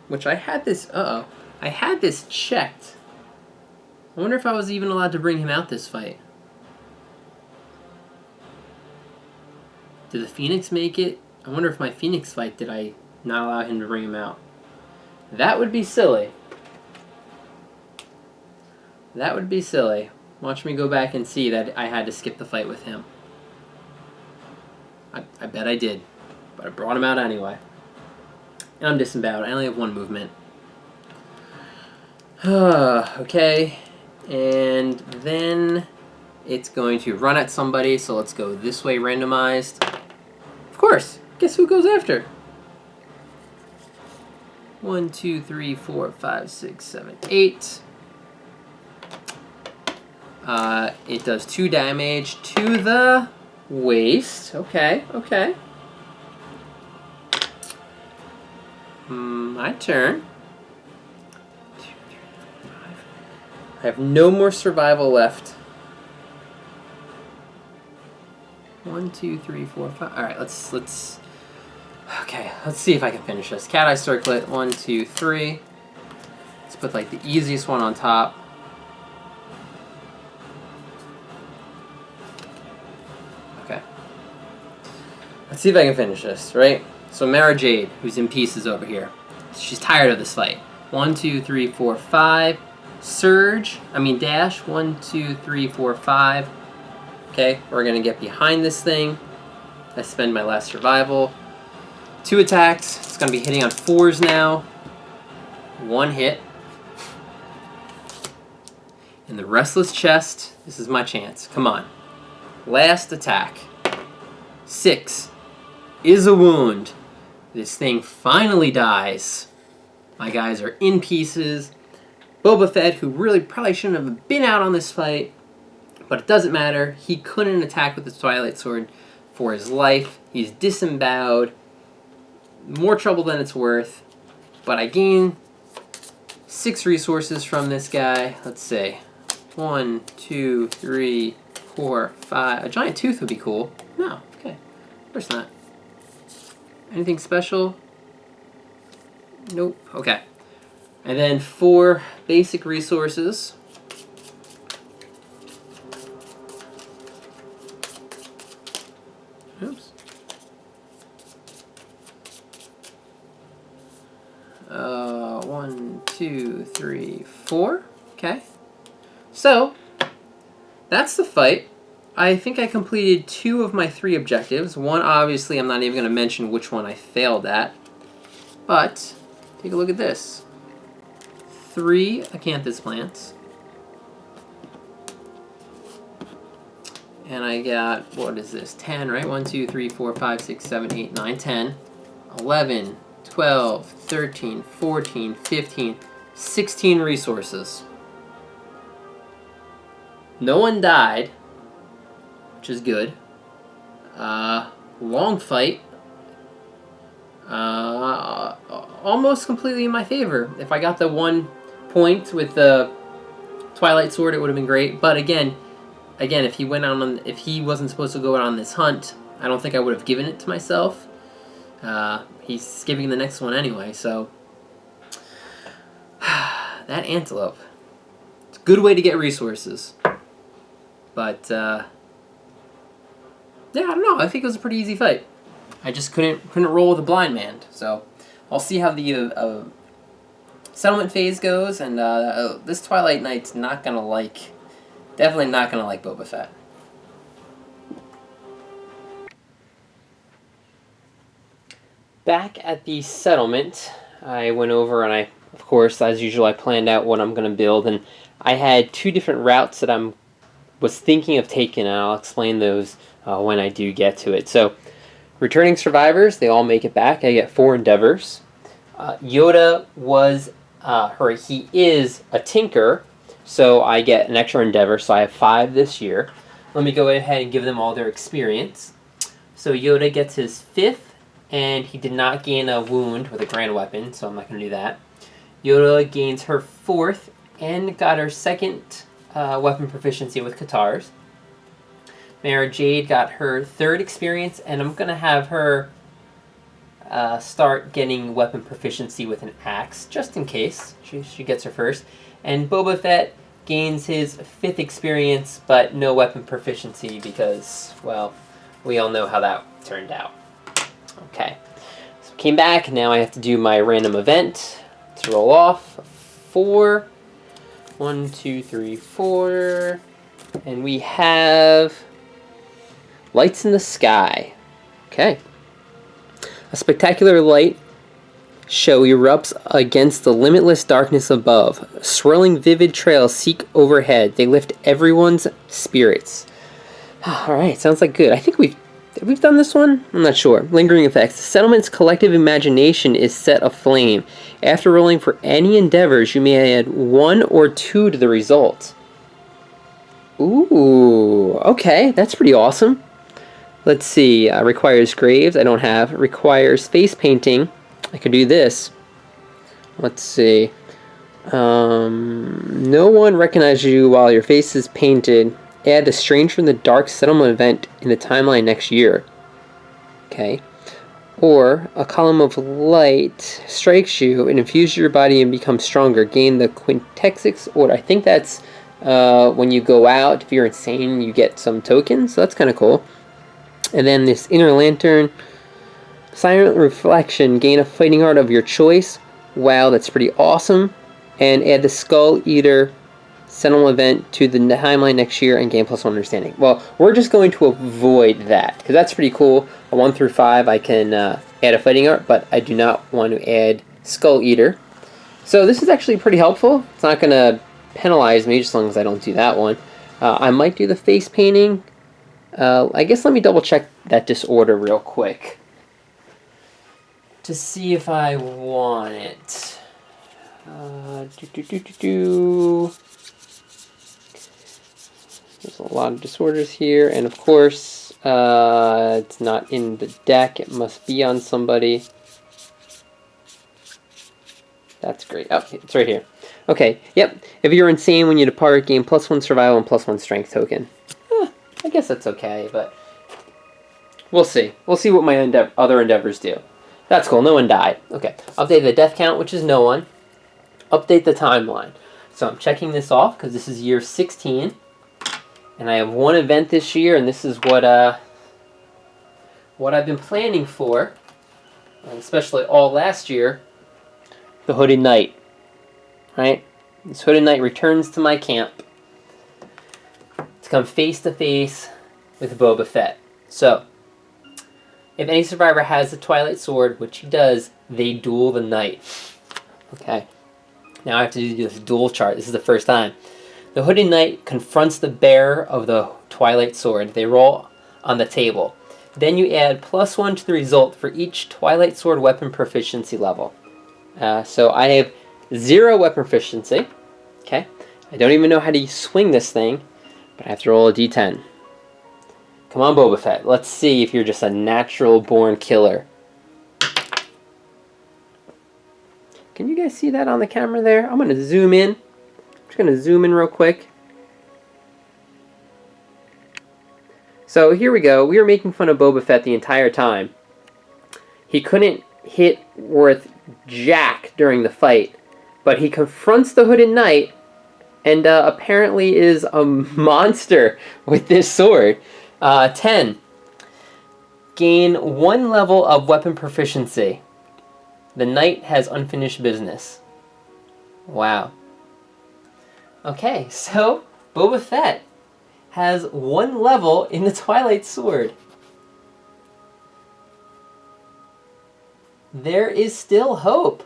Which I had this... I had this checked. I wonder if I was even allowed to bring him out this fight. Did the Phoenix make it? I wonder if my Phoenix fight, did I not allow him to bring him out? That would be silly. That would be silly. Watch me go back and see that I had to skip the fight with him. I bet I did. But I brought him out anyway. And I'm disemboweled. I only have 1 movement. Okay. And then it's going to run at somebody. So let's go this way randomized. Of course. Guess who goes after? 1, 2, 3, 4, 5, 6, 7, 8. It does 2 damage to the waist. Okay. My turn. 2, 3, 4, 5. I have no more survival left. 1, 2, 3, 4, 5. All right, let's. Okay, let's see if I can finish this. Cat Eye Circlet. 1, 2, 3. Let's put like the easiest one on top. Okay. Let's see if I can finish this, right? So Mara Jade, who's in pieces over here. She's tired of this fight. 1, 2, 3, 4, 5. Dash. 1, 2, 3, 4, 5. Okay, we're gonna get behind this thing. I spend my last survival. 2 attacks. It's gonna be hitting on 4s now. 1 hit. In the restless chest, this is my chance. Come on. Last attack. 6 is a wound. This thing finally dies. My guys are in pieces. Bobba Fett, who really probably shouldn't have been out on this fight, but it doesn't matter. He couldn't attack with the Twilight Sword for his life. He's disemboweled. More trouble than it's worth. But I gain 6 resources from this guy. Let's see. 1, 2, 3, 4, 5. A giant tooth would be cool. No, okay. Of course not. Anything special? Nope. Okay. And then 4 basic resources. Oops. 1, 2, 3, 4. Okay. So, that's the fight. I think I completed 2 of my 3 objectives. One, obviously, I'm not even going to mention which one I failed at. But, take a look at this. 3 acanthus plants. And I got, what is this? 10, right? 1, 2, 3, 4, 5, 6, 7, 8, 9, 10, 11, 12, 13, 14, 15, 16 resources. No one died, which is good. Long fight. Almost completely in my favor. If I got the 1 point with the Twilight Sword, it would have been great. But again, if he wasn't supposed to go out on this hunt, I don't think I would have given it to myself. He's skipping the next one anyway, so that antelope. It's a good way to get resources. But yeah, I don't know. I think it was a pretty easy fight. I just couldn't roll with a blind man. So I'll see how the settlement phase goes, and this Twilight Knight's definitely not gonna like Bobba Fett. Back at the settlement, I went over and of course, as usual, I planned out what I'm gonna build, and I had 2 different routes that was thinking of taking, and I'll explain those when I do get to it. So, returning survivors, they all make it back. I get 4 endeavors. Yoda he is a tinker, so I get an extra endeavor, so I have 5 this year. Let me go ahead and give them all their experience. So Yoda gets his 5th, and he did not gain a wound with a grand weapon, so I'm not going to do that. Yoda gains her 4th, and got her 2nd weapon proficiency with Katars. Mara Jade got her 3rd experience, and I'm going to have her start getting weapon proficiency with an axe, just in case she gets her 1st. And Boba Fett gains his 5th experience, but no weapon proficiency because, well, we all know how that turned out. Okay, so came back. Now I have to do my random event to roll off. 4. 1, 2, 3, 4. And we have lights in the sky. Okay. A spectacular light show erupts against the limitless darkness above. Swirling vivid trails seek overhead. They lift everyone's spirits. Alright, sounds like good. I think we've done this one? I'm not sure. Lingering effects. The settlement's collective imagination is set aflame. After rolling for any endeavors, you may add 1 or 2 to the result. Ooh, okay, that's pretty awesome. Let's see, requires graves, I don't have. Requires face painting, I could do this. Let's see. No one recognizes you while your face is painted. Add the Stranger in the Dark settlement event in the timeline next year. Okay. Or, a column of light strikes you and infuses your body and becomes stronger. Gain the Quintessix Order. I think that's when you go out, if you're insane, you get some tokens. So that's kind of cool. And then this Inner Lantern. Silent Reflection. Gain a fighting art of your choice. Wow, that's pretty awesome. And add the Skull Eater settlement event to the timeline next year and gain +1 understanding. Well, we're just going to avoid that, because that's pretty cool. A 1 through 5, I can add a fighting art, but I do not want to add Skull Eater. So this is actually pretty helpful. It's not going to penalize me, just as long as I don't do that one. I might do the face painting. I guess let me double check that disorder real quick to see if I want it. There's a lot of disorders here, and of course, it's not in the deck. It must be on somebody. That's great. Oh, it's right here. Okay, yep. If you're insane when you depart, gain +1 survival and +1 strength token. I guess that's okay, but we'll see. We'll see what my other endeavors do. That's cool. No one died. Okay. Update the death count, which is no one. Update the timeline. So I'm checking this off because this is year 16. And I have 1 event this year, and this is what I've been planning for, and especially all last year, the Hooded Knight. Right? This Hooded Knight returns to my camp to come face to face with Boba Fett. So, if any survivor has the Twilight Sword, which he does, they duel the knight. Okay. Now I have to do this duel chart. This is the first time. The Hooded Knight confronts the bearer of the Twilight Sword. They roll on the table. Then you add +1 to the result for each Twilight Sword weapon proficiency level. So I have 0 weapon proficiency. Okay. I don't even know how to swing this thing, but I have to roll a d10. Come on, Boba Fett. Let's see if you're just a natural-born killer. Can you guys see that on the camera there? I'm going to zoom in. I'm just going to zoom in real quick. So here we go. We were making fun of Boba Fett the entire time. He couldn't hit worth jack during the fight, but he confronts the Hooded Knight and apparently is a monster with this sword. 10. Gain 1 level of weapon proficiency. The knight has unfinished business. Wow. Okay, so Boba Fett has 1 level in the Twilight Sword. There is still hope.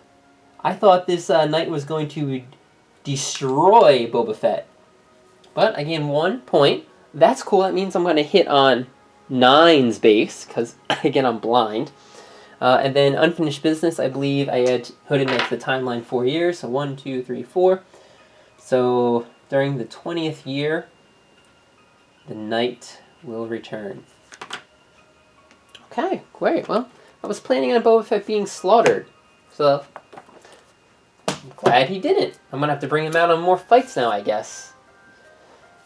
I thought this knight was going to destroy Boba Fett. But I gained 1 point. That's cool. That means I'm going to hit on 9's base, because, again, I'm blind. And then unfinished business, I believe I had Hooded Knight the timeline 4 years. So 1, 2, 3, 4. So during the 20th year, the knight will return. Okay, great. Well, I was planning on Boba Fett being slaughtered. So I'm glad he didn't. I'm going to have to bring him out on more fights now, I guess.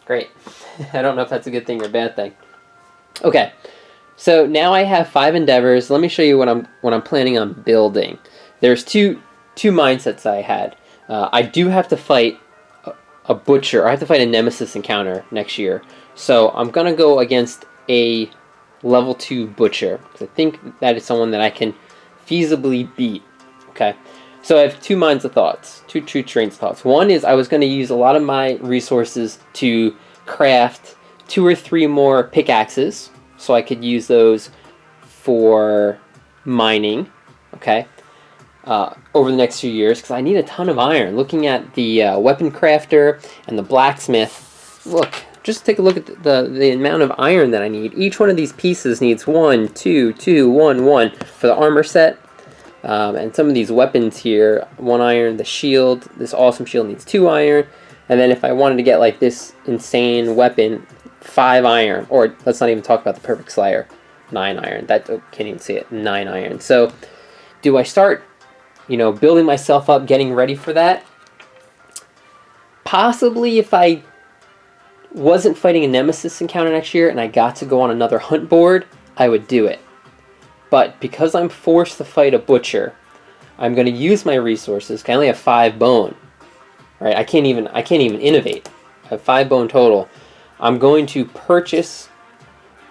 Great. I don't know if that's a good thing or a bad thing. Okay. So now I have 5 endeavors. Let me show you what I'm planning on building. There's two mindsets I had. I do have to fight a butcher. I have to fight a nemesis encounter next year. So I'm gonna go against a level 2 butcher, because I think that is someone that I can feasibly beat. Okay. So I have 2 minds of thoughts, two trains of thoughts. One is I was going to use a lot of my resources to craft 2 or 3 more pickaxes, so I could use those for mining, okay, over the next few years, because I need a ton of iron. Looking at the weapon crafter and the blacksmith, look, just take a look at the amount of iron that I need. Each one of these pieces needs 1, 2, 2, 1, 1 for the armor set. And some of these weapons here, 1 iron, the shield, this awesome shield needs 2 iron. And then if I wanted to get like this insane weapon, 5 iron. Or let's not even talk about the perfect slayer, 9 iron. That, oh, can't even see it, 9 iron. So do I start, building myself up, getting ready for that? Possibly if I wasn't fighting a nemesis encounter next year and I got to go on another hunt board, I would do it. But because I'm forced to fight a butcher, I'm going to use my resources. I only have 5 bone, right? I can't even innovate. I have 5 bone total. I'm going to purchase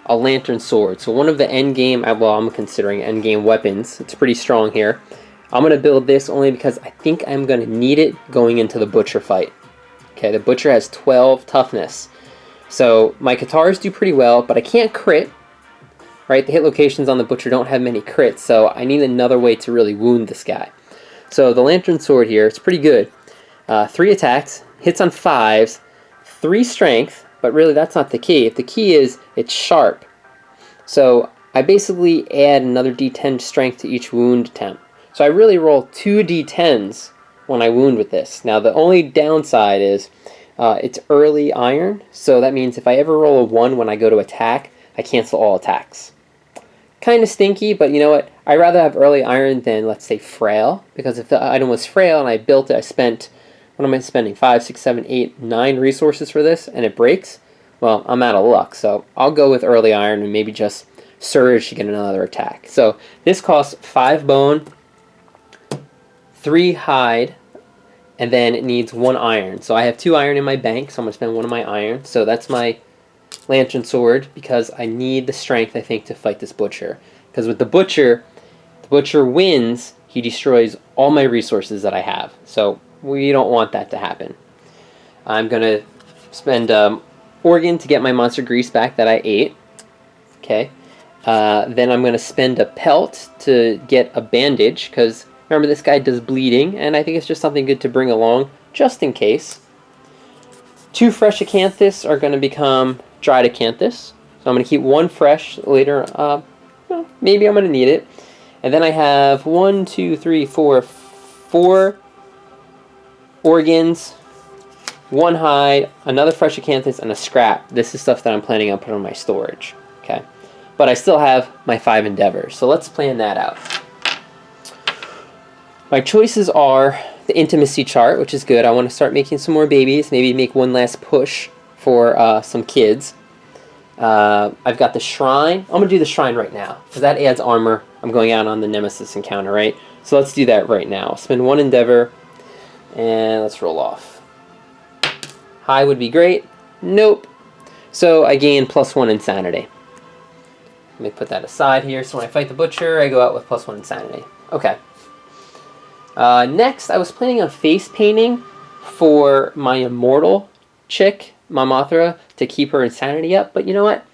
a lantern sword. So one of the end game, I'm considering end game weapons. It's pretty strong here. I'm going to build this only because I think I'm going to need it going into the butcher fight. Okay, the butcher has 12 toughness. So my Katars do pretty well, but I can't crit. Right, the hit locations on the butcher don't have many crits, so I need another way to really wound this guy. So the lantern sword here, it's pretty good. 3 attacks, hits on 5s, 3 strength, but really that's not the key. The key is it's sharp. So I basically add another d10 strength to each wound attempt. So I really roll 2 d10s when I wound with this. Now the only downside is it's early iron, so that means if I ever roll a 1 when I go to attack, I cancel all attacks. Kind of stinky, but you know what? I'd rather have early iron than, let's say, frail. Because if the item was frail and I built it, I spent, what am I spending? 5, 6, 7, 8, 9 resources for this, and it breaks? Well, I'm out of luck. So I'll go with early iron and maybe just surge to get another attack. So this costs 5 bone, 3 hide, and then it needs 1 iron. So I have 2 iron in my bank, so I'm going to spend 1 of my iron. So that's my lantern sword, because I need the strength, I think, to fight this butcher. Because with the butcher wins, he destroys all my resources that I have. So we don't want that to happen. I'm going to spend organ to get my monster grease back that I ate. Okay. Then I'm going to spend a pelt to get a bandage, because remember, this guy does bleeding, and I think it's just something good to bring along, just in case. 2 fresh acanthus are going to become dried acanthus. So I'm going to keep 1 fresh later. Well, maybe I'm going to need it. And then I have 4 organs, 1 hide, another fresh acanthus, and a scrap. This is stuff that I'm planning on putting on my storage. Okay. But I still have my 5 endeavors. So let's plan that out. My choices are the intimacy chart, which is good. I want to start making some more babies. Maybe make one last push for some kids. I've got the shrine. I'm going to do the shrine right now, because that adds armor. I'm going out on the Nemesis encounter, right? So let's do that right now. I'll spend 1 endeavor, and let's roll off. High would be great. Nope. So I gain +1 insanity. Let me put that aside here. So when I fight the butcher, I go out with +1 insanity. Okay. Next, I was planning on face painting for my immortal chick, Momothra, to keep her insanity up. But you know what?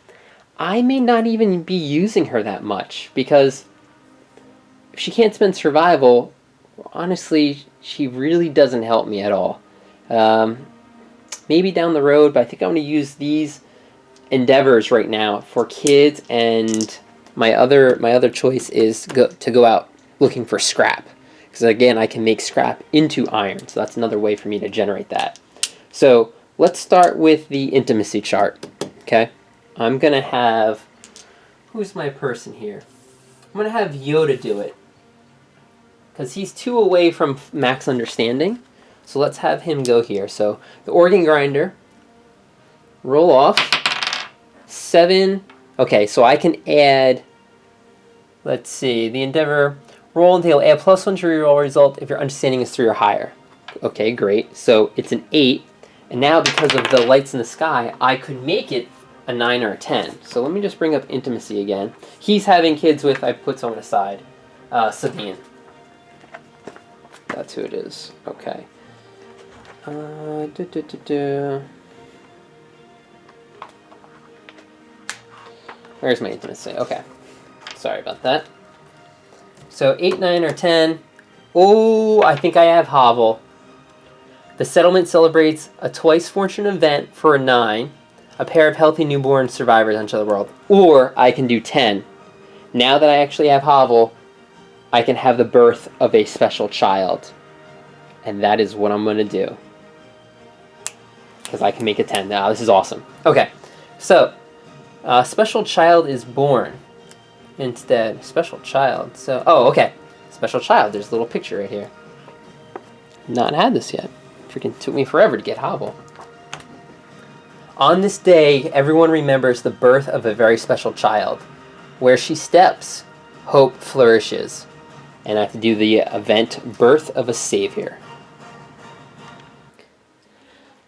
I may not even be using her that much, because if she can't spend survival, honestly, she really doesn't help me at all. Maybe down the road, but I think I'm going to use these endeavors right now for kids, and my other choice is to go out looking for scrap. Because again, I can make scrap into iron, so that's another way for me to generate that. So let's start with the intimacy chart. Okay, I'm gonna have, who's my person here? I'm gonna have Yoda do it, because he's 2 away from max understanding. So let's have him go here. So the organ grinder, roll off 7. Okay, so I can add. Let's see, the endeavor. Roll until add +1 to your roll result if your understanding is 3 or higher. Okay, great. So it's an 8. And now because of the lights in the sky, I could make it a 9 or a 10. So let me just bring up intimacy again. He's having kids with, I put someone aside, Sabine. That's who it is. Okay. Where's my intimacy? Okay. Sorry about that. So 8, 9, or 10. Oh, I think I have Hovel. The settlement celebrates a twice fortunate event for a 9. A pair of healthy newborn survivors enter the world. Or I can do 10. Now that I actually have Hovel, I can have the birth of a special child. And that is what I'm going to do. Because I can make a 10. Now, this is awesome. Okay, so special child is born. Instead, special child. So, oh, okay. Special child. There's a little picture right here. Not had this yet. Freaking took me forever to get Hovel. On this day, everyone remembers the birth of a very special child. Where she steps, hope flourishes. And I have to do the event Birth of a Savior.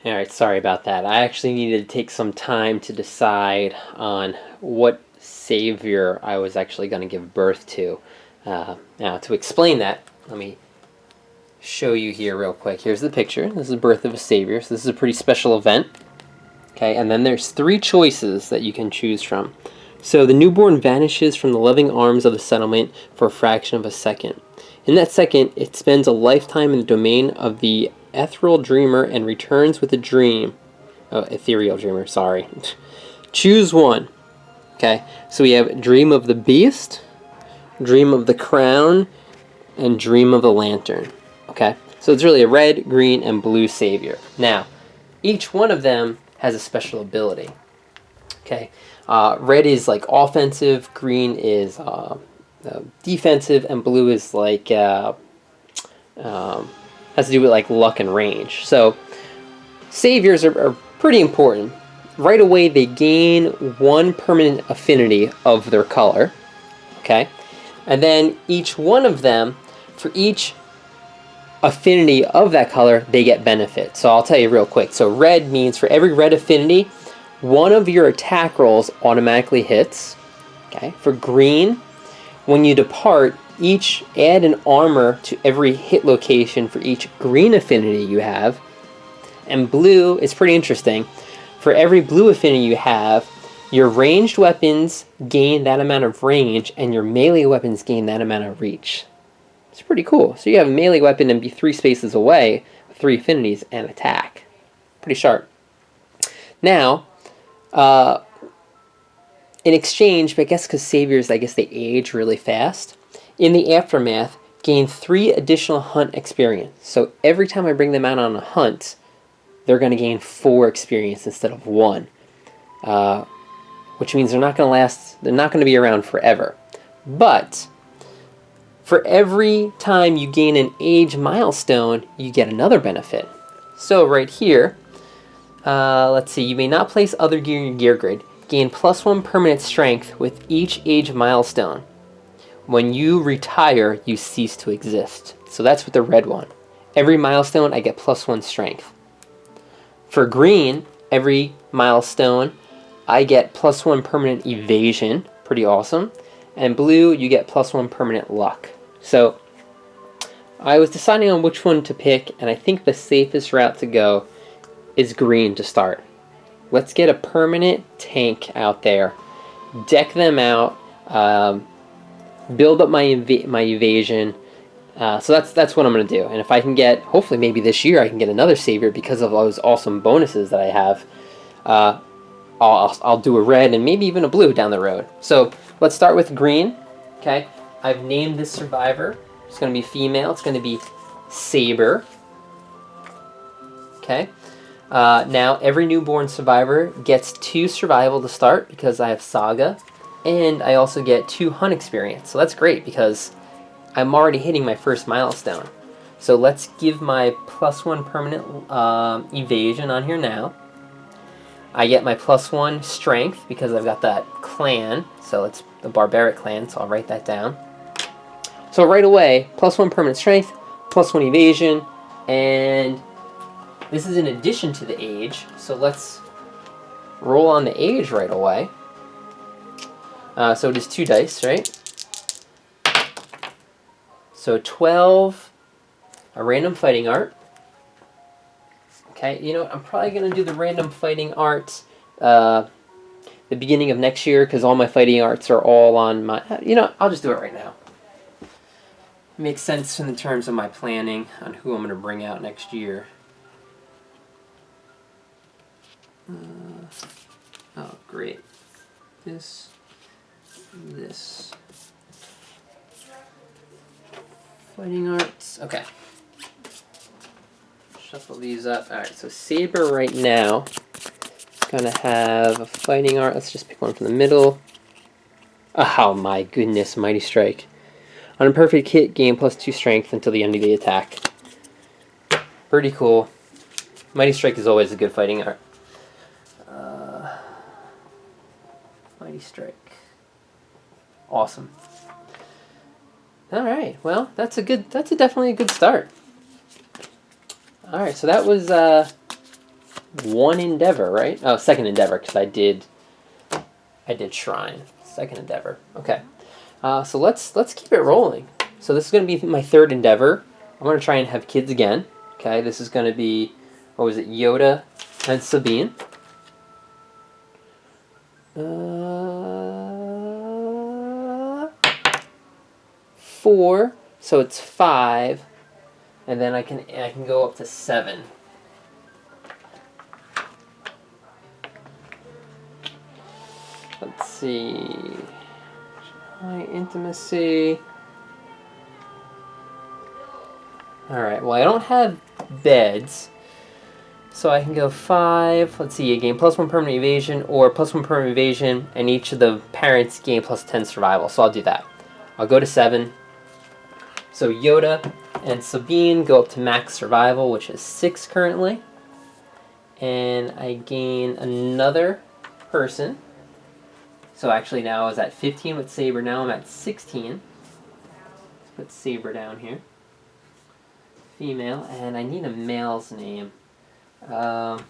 Alright, sorry about that. I actually needed to take some time to decide on what savior I was actually going to give birth to. Now, to explain that, let me show you here real quick. Here's the picture. This is Birth of a Savior. So this is a pretty special event. Okay, and then there's 3 choices that you can choose from. So the newborn vanishes from the loving arms of the settlement for a fraction of a second. In that second, it spends a lifetime in the domain of the ethereal dreamer and returns with a dream. Oh, ethereal dreamer, sorry. Choose one. Okay, so we have Dream of the Beast, Dream of the Crown, and Dream of the Lantern. Okay, so it's really a red, green, and blue savior. Now, each one of them has a special ability. Okay, red is like offensive, green is defensive, and blue is like has to do with like luck and range. So saviors are pretty important. Right away, they gain 1 permanent affinity of their color. Okay, and then each one of them, for each affinity of that color, they get benefit. So I'll tell you real quick. So red means for every red affinity, 1 of your attack rolls automatically hits. Okay. For green, when you depart, each add an armor to every hit location for each green affinity you have. And blue is pretty interesting. For every blue affinity you have, Your ranged weapons gain that amount of range, and your melee weapons gain that amount of reach. It's pretty cool. So you have a melee weapon and be 3 spaces away with 3 affinities and attack. Pretty sharp. Now, in exchange, but I guess because saviors, I guess they age really fast. In the aftermath, gain 3 additional hunt experience. So every time I bring them out on a hunt, they're going to gain 4 experience instead of 1. Which means they're not going to last, they're not going to be around forever. But for every time you gain an age milestone, you get another benefit. So right here, let's see, you may not place other gear in your gear grid. Gain +1 permanent strength with each age milestone. When you retire, you cease to exist. So that's with the red one. Every milestone, I get +1 strength. For green, every milestone, I get +1 permanent evasion, pretty awesome. And blue, you get +1 permanent luck. So I was deciding on which one to pick, and I think the safest route to go is green to start. Let's get a permanent tank out there, deck them out, build up my evasion. So that's what I'm going to do. And if I can get, hopefully maybe this year I can get another savior because of those awesome bonuses that I have. I'll do a red and maybe even a blue down the road. So let's start with green. Okay, I've named this survivor. It's going to be female. It's going to be Saber. Okay. Now every newborn survivor gets 2 survival to start because I have Saga, and I also get 2 hunt experience. So that's great because I'm already hitting my first milestone. So let's give my +1 permanent evasion on here now. I get my +1 strength because I've got that clan. So it's the barbaric clan, so I'll write that down. So right away, +1 permanent strength, +1 evasion, and this is in addition to the age. So let's roll on the age right away. So it is 2 dice, right? So 12, a random fighting art. Okay, you know, I'm probably going to do the random fighting arts the beginning of next year because all my fighting arts are all on my... You know, I'll just do it right now. Makes sense in terms of my planning on who I'm going to bring out next year. Oh, great. This. Fighting arts. Okay. Shuffle these up. Alright, so Saber right now is going to have a fighting art. Let's just pick one from the middle. Oh my goodness, Mighty Strike. On a perfect hit, gain +2 strength until the end of the attack. Pretty cool. Mighty Strike is always a good fighting art. Mighty Strike. Awesome. Alright, well, that's definitely a good start. Alright, so that was one endeavor, right? Oh, second endeavor, because I did Shrine. Second endeavor. Okay. So let's keep it rolling. So this is going to be my third endeavor. I'm going to try and have kids again. Okay, this is going to be, what was it, Yoda and Sabine. 4, so it's 5, and then I can go up to 7. Let's see. High intimacy. Alright, well I don't have beds, so I can go 5. Let's see, you gain +1 permanent evasion or +1 permanent evasion, and each of the parents gain +10 survival, so I'll do that. I'll go to 7. So Yoda and Sabine go up to max survival, which is 6 currently. And I gain another person. So actually now I was at 15 with Saber, now I'm at 16. Let's put Saber down here. Female, and I need a male's name. I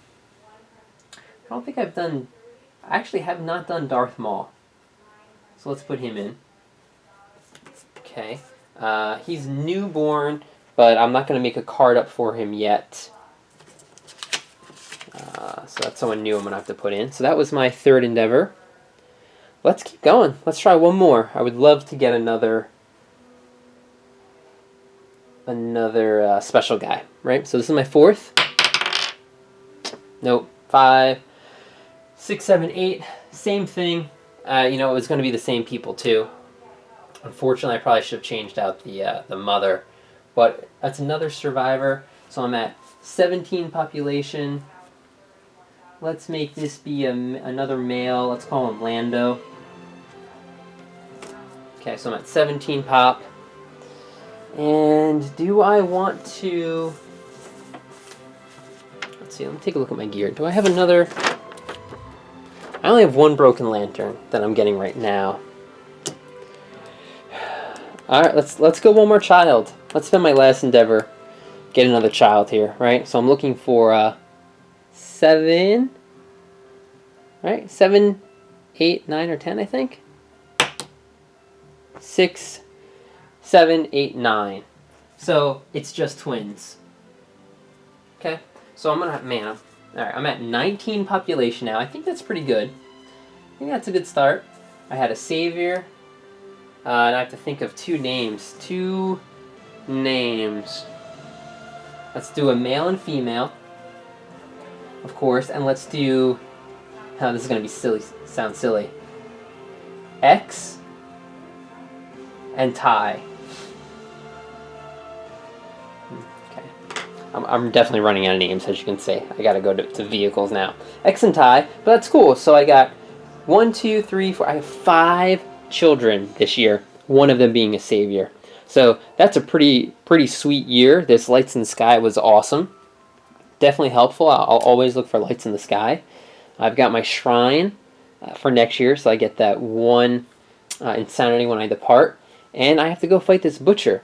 don't think I've done... I actually have not done Darth Maul. So let's put him in. Okay. He's newborn, but I'm not going to make a card up for him yet. So that's someone new I'm going to have to put in. So that was my third endeavor. let's keep going. Let's try one more. I would love to get another special guy, right? So this is my 4th. Nope. 5, 6, 7, 8. Same thing. You know, it was going to be the same people too. Unfortunately, I probably should have changed out the mother, but that's another survivor. So I'm at 17 population. Let's make this be another male. Let's call him Lando. Okay, so I'm at 17 pop. And do I want to... Let's see, let me take a look at my gear. Do I have another... I only have one broken lantern that I'm getting right now. Alright, let's go one more child. Let's spend my last endeavor. Get another child here, right? So I'm looking for 7... Right? 7, 8, 9, or 10, I think? 6, 7, 8, 9. So it's just twins. Okay? So I'm gonna have alright, I'm at 19 population now. I think that's pretty good. I think that's a good start. I had a savior. And I have to think of 2 names. 2 names. Let's do a male and female. Of course. And let's do... Oh, this is going to be silly. Sound silly. X and Ty. Okay. I'm definitely running out of names, as you can see. I got to go to vehicles now. X and Ty. But that's cool. So I got 1, 2, 3, 4. I have 5 children this year. One of them being a savior. So that's a pretty sweet year. This Lights in the Sky was awesome. Definitely helpful. I'll always look for lights in the sky. I've got my shrine for next year, so I get that 1 insanity when I depart. And I have to go fight this butcher.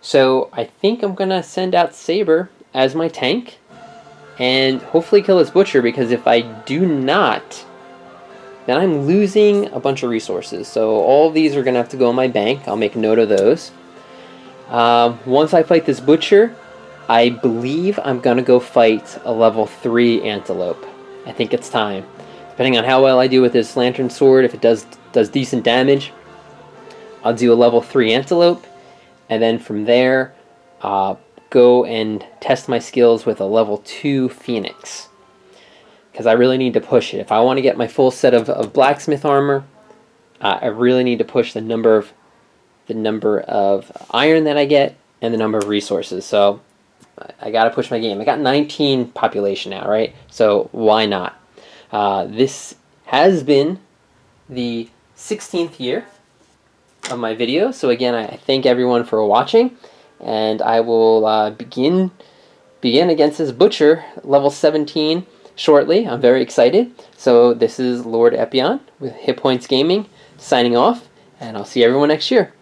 So I think I'm going to send out Saber as my tank. And hopefully kill this butcher, because if I do not, then I'm losing a bunch of resources. So all of these are going to have to go in my bank. I'll make note of those. Once I fight this butcher, I believe I'm going to go fight a level 3 antelope. I think it's time. Depending on how well I do with this lantern sword, if it does decent damage, I'll do a level 3 antelope, and then from there, go and test my skills with a level 2 phoenix. Because I really need to push it. If I want to get my full set of blacksmith armor, I really need to push the number of iron that I get and the number of resources. So I got to push my game. I got 19 population now, right? So why not? This has been the 16th year of my video. So again, I thank everyone for watching, and I will begin against this butcher, level 17, shortly. I'm very excited. So this is Lord Epion with Hit Points Gaming signing off, and I'll see everyone next year.